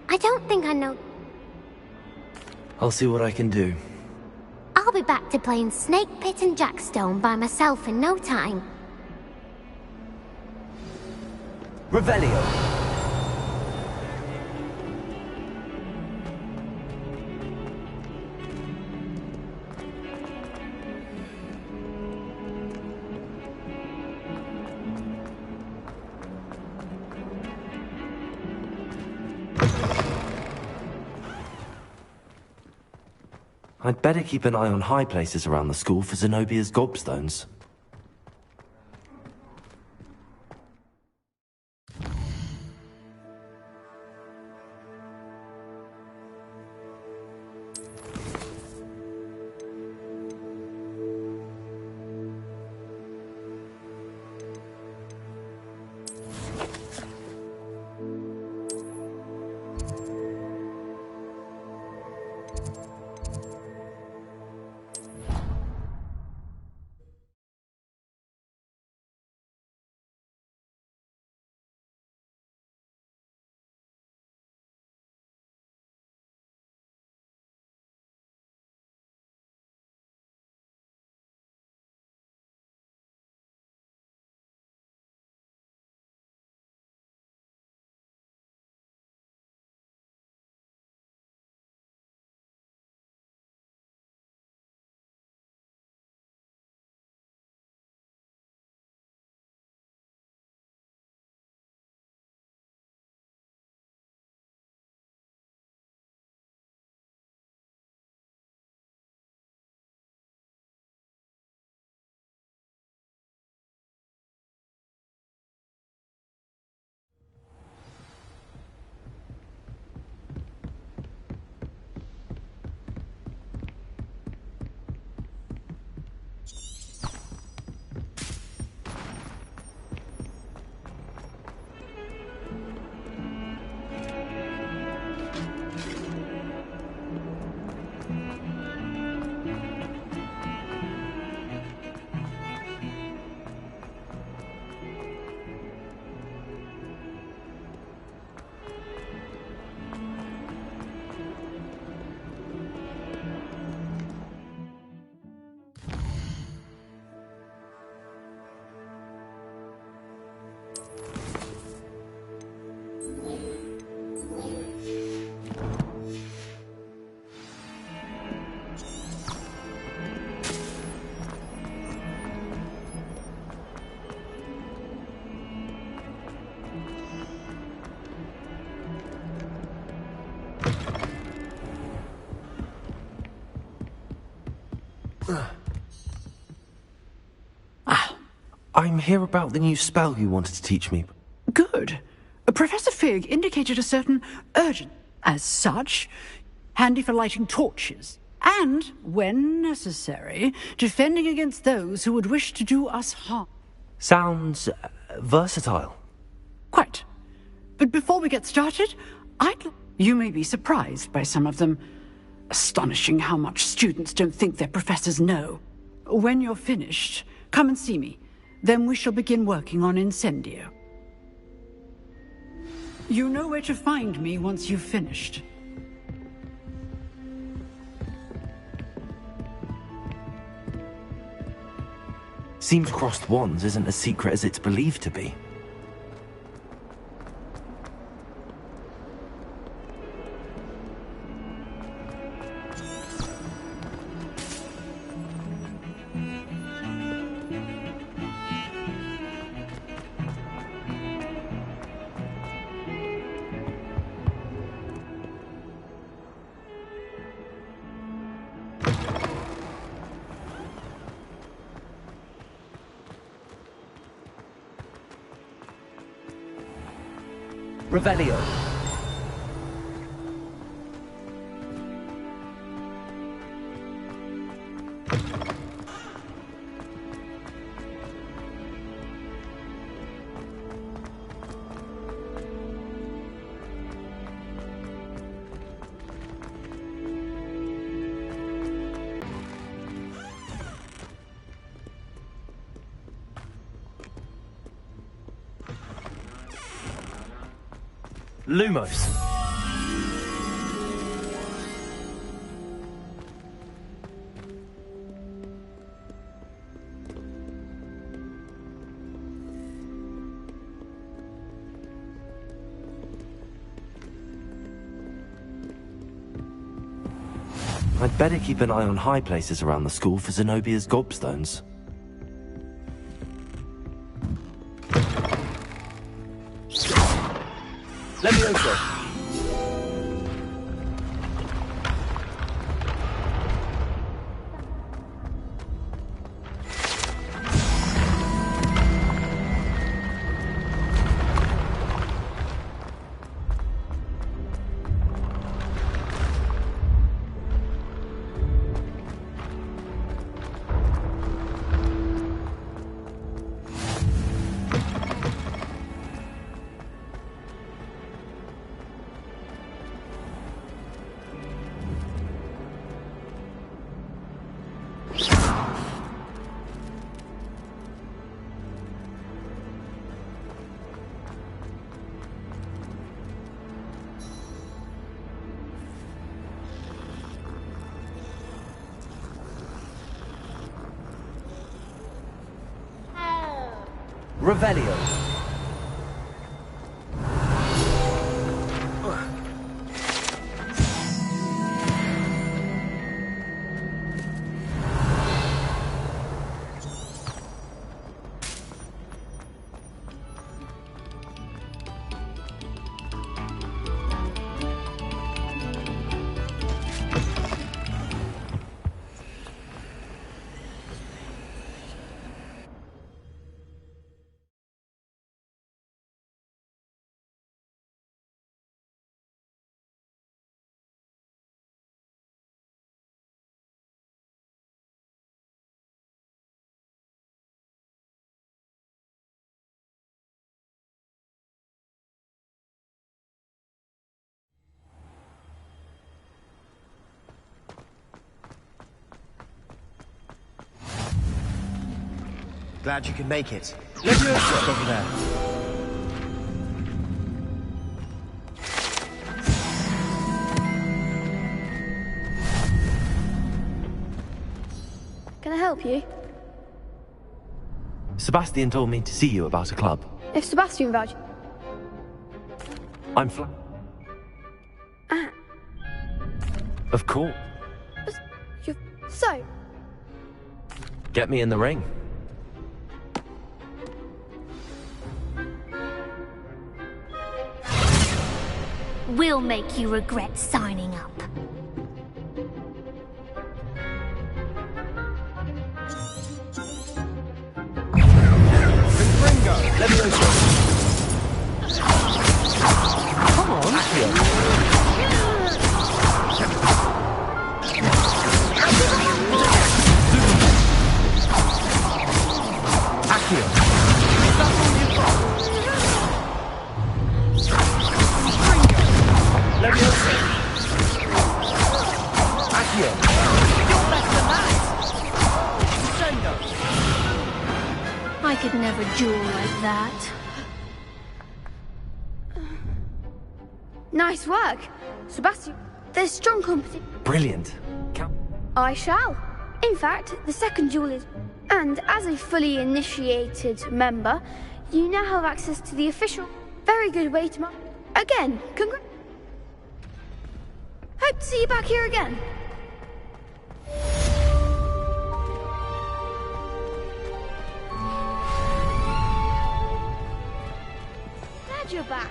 I don't think I know... I'll see what I can do. I'll be back to playing Snake Pit and Jackstone by myself in no time. Revelio. I'd better keep an eye on high places around the school for Zenobia's gobstones. I'm here about the new spell you wanted to teach me. Good. Professor Fig indicated a certain urgency. As such, handy for lighting torches. And, when necessary, defending against those who would wish to do us harm. Sounds versatile. Quite. But before we get started, you may be surprised by some of them. Astonishing how much students don't think their professors know. When you're finished, come and see me. Then we shall begin working on Incendio. You know where to find me once you've finished. Seems crossed wands isn't as secret as it's believed to be. Revelio. Lumos. I'd better keep an eye on high places around the school for Zenobia's gobstones. Levioso! Revelio. Glad you could make it. Levioso over there. Can I help you? Sebastian told me to see you about a club. If Sebastian vouch... I'm Of course. So? Get me in the ring. We'll make you regret signing up. Come on, I could never duel like that. Nice work. Sebastian, there's strong competition. Brilliant. I shall. In fact, the second duel is... And as a fully initiated member, you now have access to the official... Very good way to... Again, congrats. Hope to see you back here again. Glad you're back.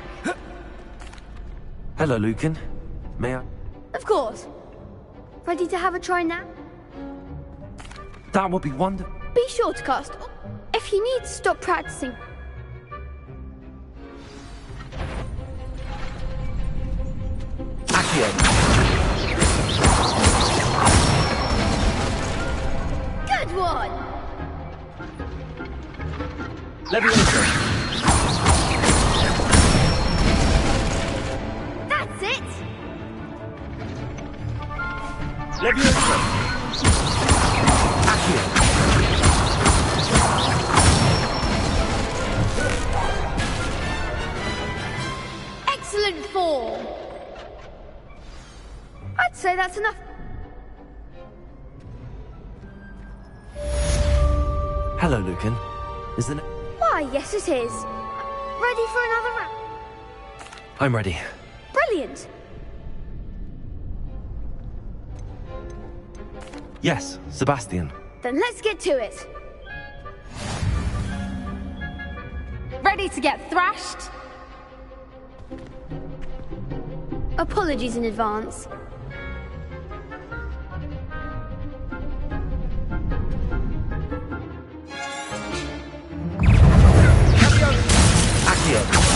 Hello, Lucan. May I? Of course. Ready to have a try now? That would be wonderful. Be sure to cast. If you need to stop practicing. Accio. Good one. Levioso. That's it. Levioso. Accio. Excellent 1.4. I'd say that's enough. Hello, Lucan. Is there Why, yes it is. Ready for another round? I'm ready. Brilliant. Yes, Sebastian. Then let's get to it. Ready to get thrashed? Apologies in advance. Accio.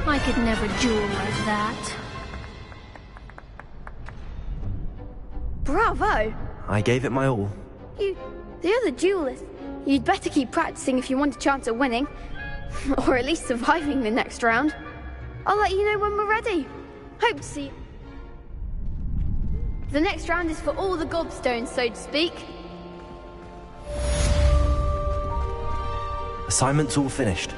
I could never duel like that. Bravo! I gave it my all. The other duelist. You'd better keep practicing if you want a chance at winning. Or at least surviving the next round. I'll let you know when we're ready. Hope to see you. The next round is for all the gobstones, so to speak. Assignment's all finished.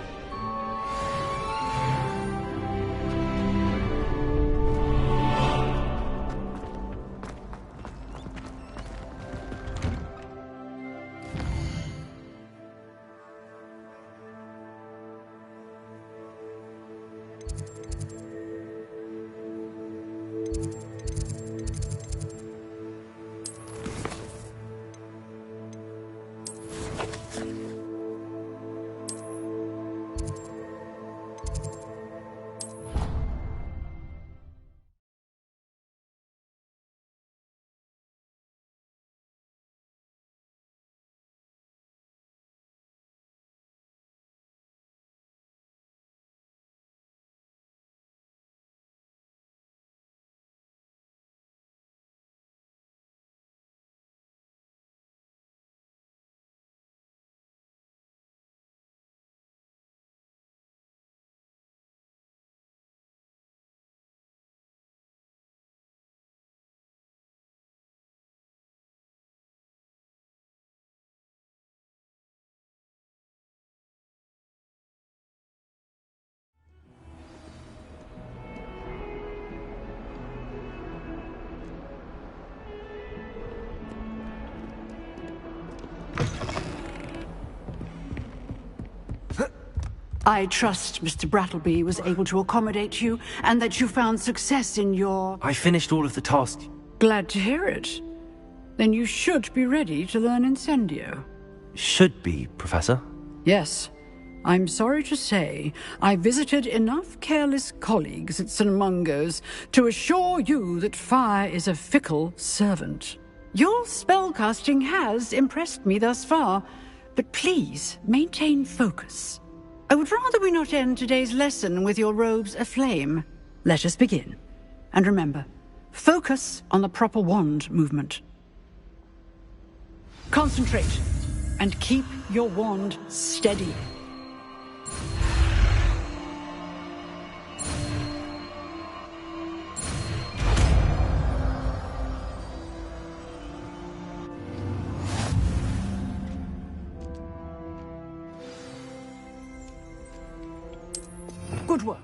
I trust Mr. Brattleby was able to accommodate you, and that you found success in your... I finished all of the tasks. Glad to hear it. Then you should be ready to learn Incendio. Should be, Professor. Yes. I'm sorry to say, I visited enough careless colleagues at St. Mungo's to assure you that fire is a fickle servant. Your spellcasting has impressed me thus far, but please maintain focus. I would rather we not end today's lesson with your robes aflame. Let us begin. And remember, focus on the proper wand movement. Concentrate, and keep your wand steady. Good work.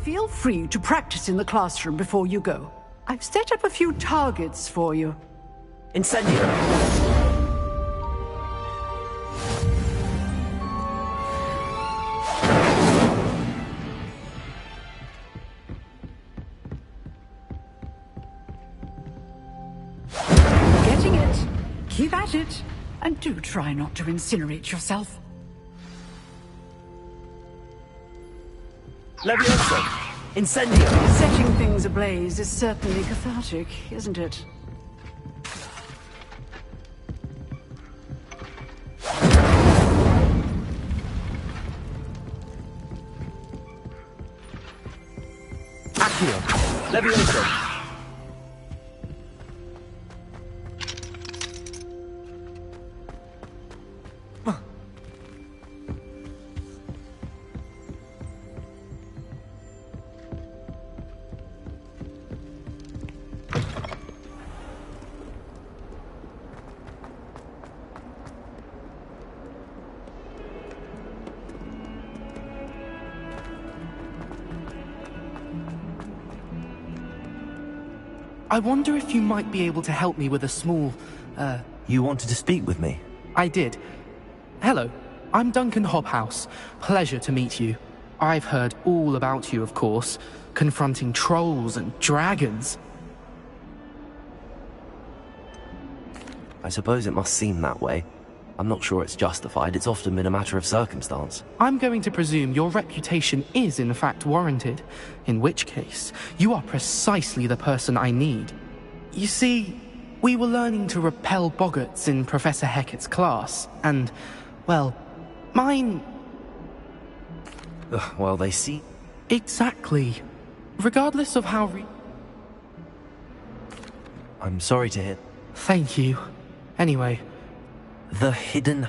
Feel free to practice in the classroom before you go. I've set up a few targets for you. Incendio! Keep at it. And do try not to incinerate yourself. Leviosa! Incendio! Setting things ablaze is certainly cathartic, isn't it? Accio! Leviosa! I wonder if you might be able to help me with a small, You wanted to speak with me? I did. Hello, I'm Duncan Hobhouse. Pleasure to meet you. I've heard all about you, of course, confronting trolls and dragons. I suppose it must seem that way. I'm not sure it's justified. It's often been a matter of circumstance. I'm going to presume your reputation is in fact warranted, in which case, you are precisely the person I need. You see, we were learning to repel boggarts in Professor Hecat's class, and, well, mine... Well, they see... Exactly. Regardless of how I'm sorry to hear... Thank you. Anyway... The hidden...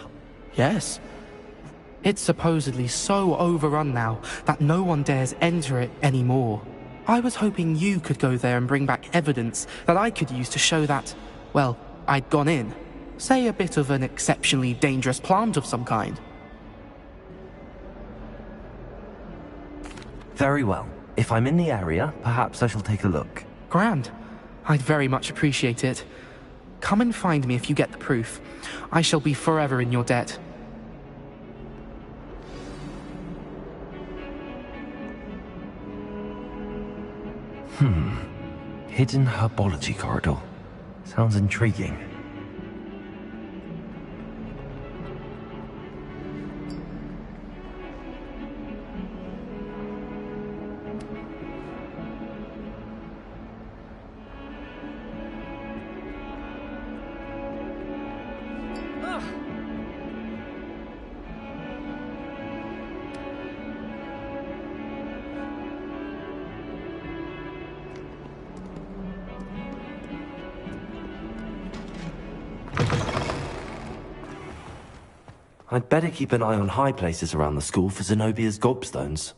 Yes. It's supposedly so overrun now that no one dares enter it anymore. I was hoping you could go there and bring back evidence that I could use to show that, well, I'd gone in. Say a bit of an exceptionally dangerous plant of some kind. Very well. If I'm in the area, perhaps I shall take a look. Grand. I'd very much appreciate it. Come and find me if you get the proof. I shall be forever in your debt. Hidden herbology corridor. Sounds intriguing. I'd better keep an eye on high places around the school for Zenobia's gobstones.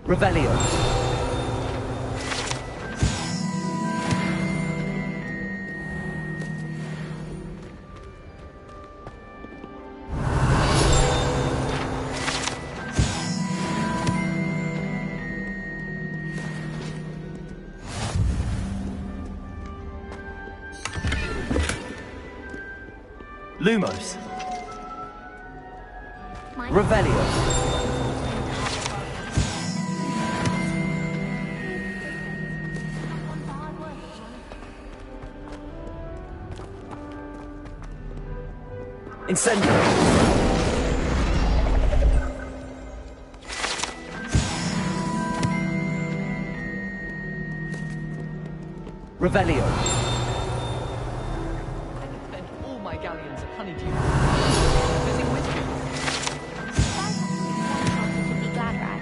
Revelio. Lumos. Revelio. Incendio. Revelio. I could spend all my galleons of honeydew visiting wizards. You'd be glad, right?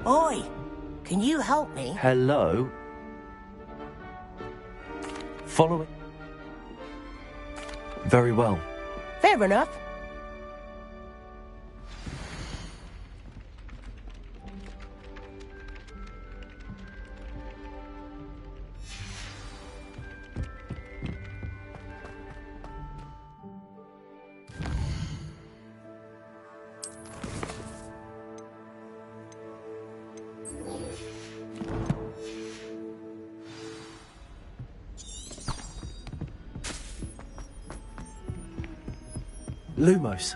Oi! Can you help me? Hello? Following. Very well. Fair enough. Lumos.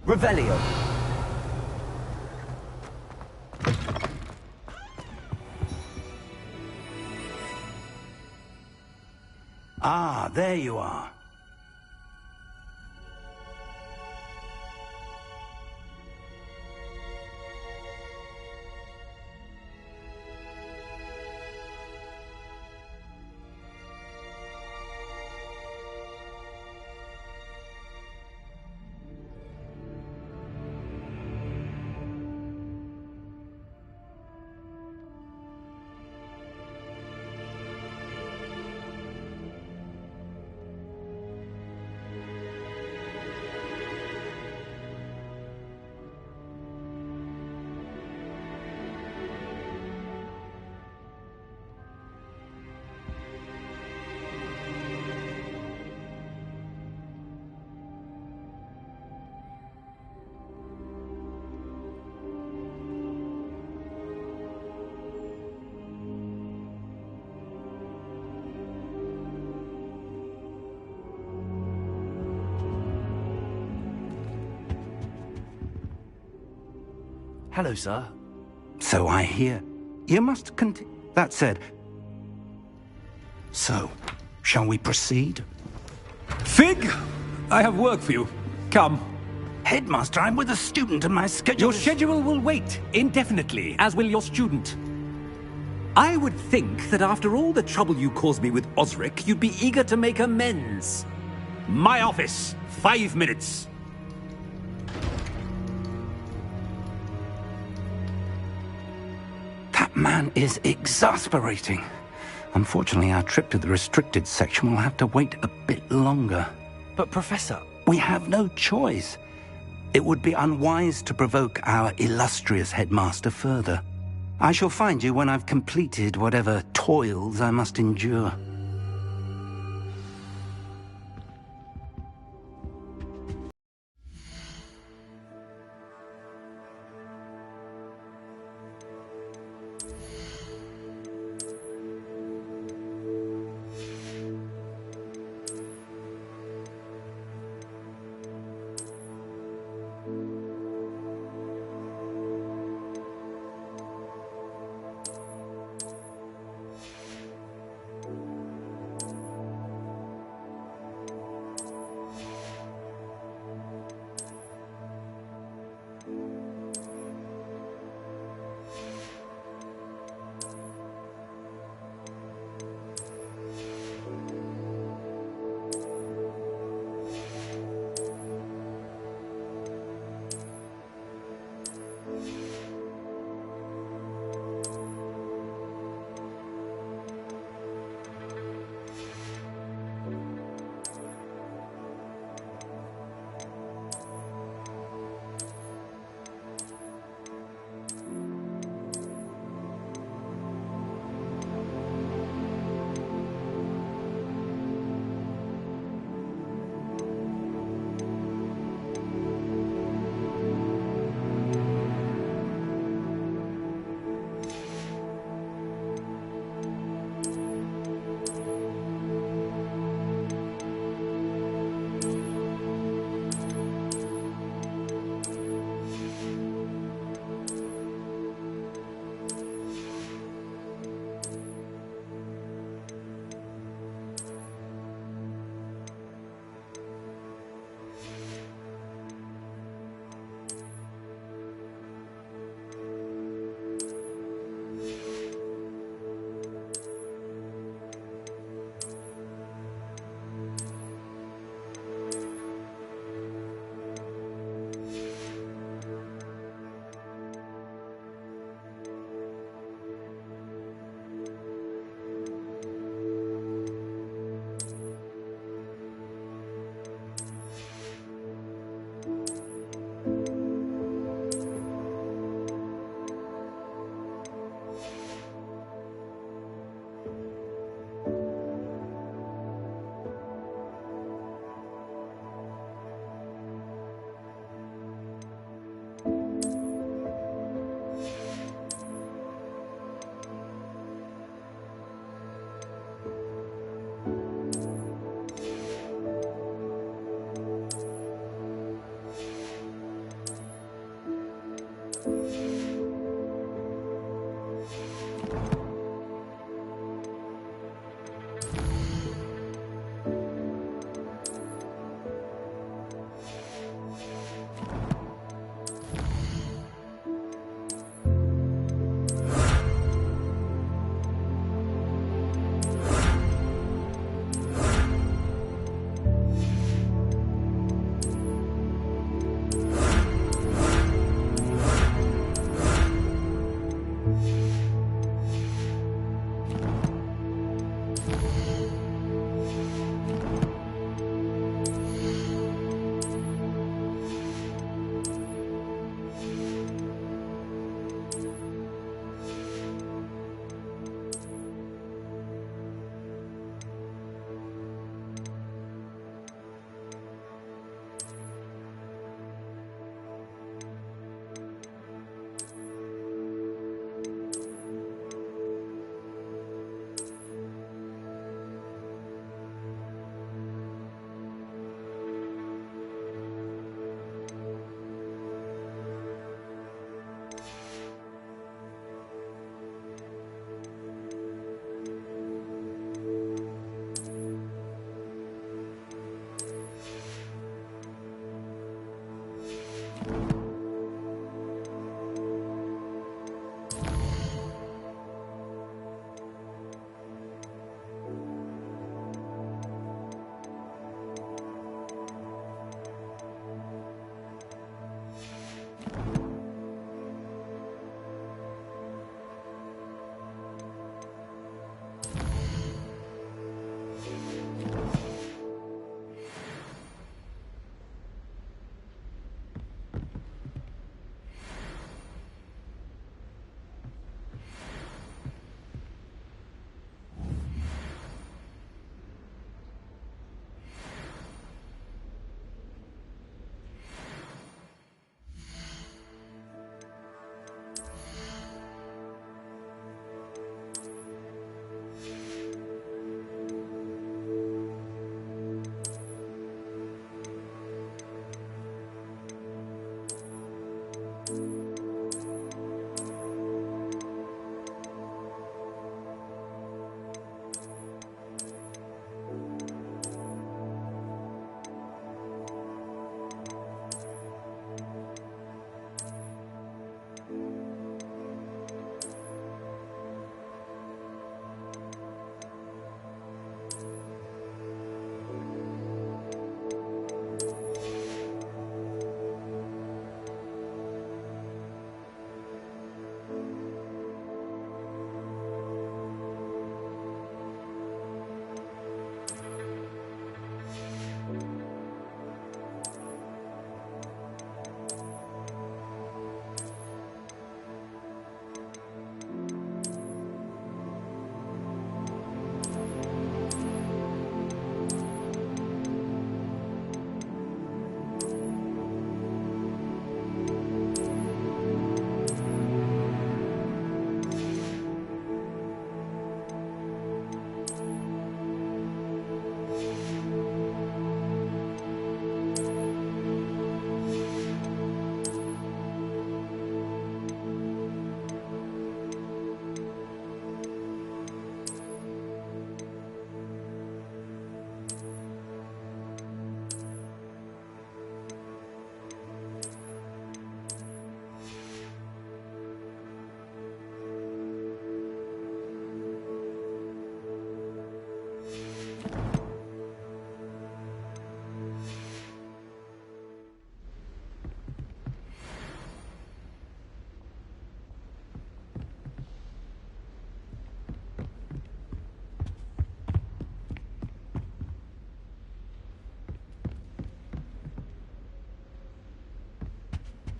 Revelio. Ah, there you are. Hello, sir. So I hear. You must continue. That said, so, shall we proceed? Fig, I have work for you. Come. Headmaster, I'm with a student and my schedule Your schedule will wait indefinitely, as will your student. I would think that after all the trouble you caused me with Osric, you'd be eager to make amends. My office, 5 minutes. That man is exasperating. Unfortunately, our trip to the restricted section will have to wait a bit longer. But, Professor... We have no choice. It would be unwise to provoke our illustrious headmaster further. I shall find you when I've completed whatever toils I must endure.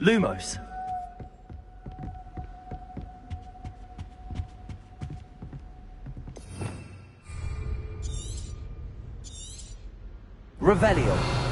Lumos. Revelio.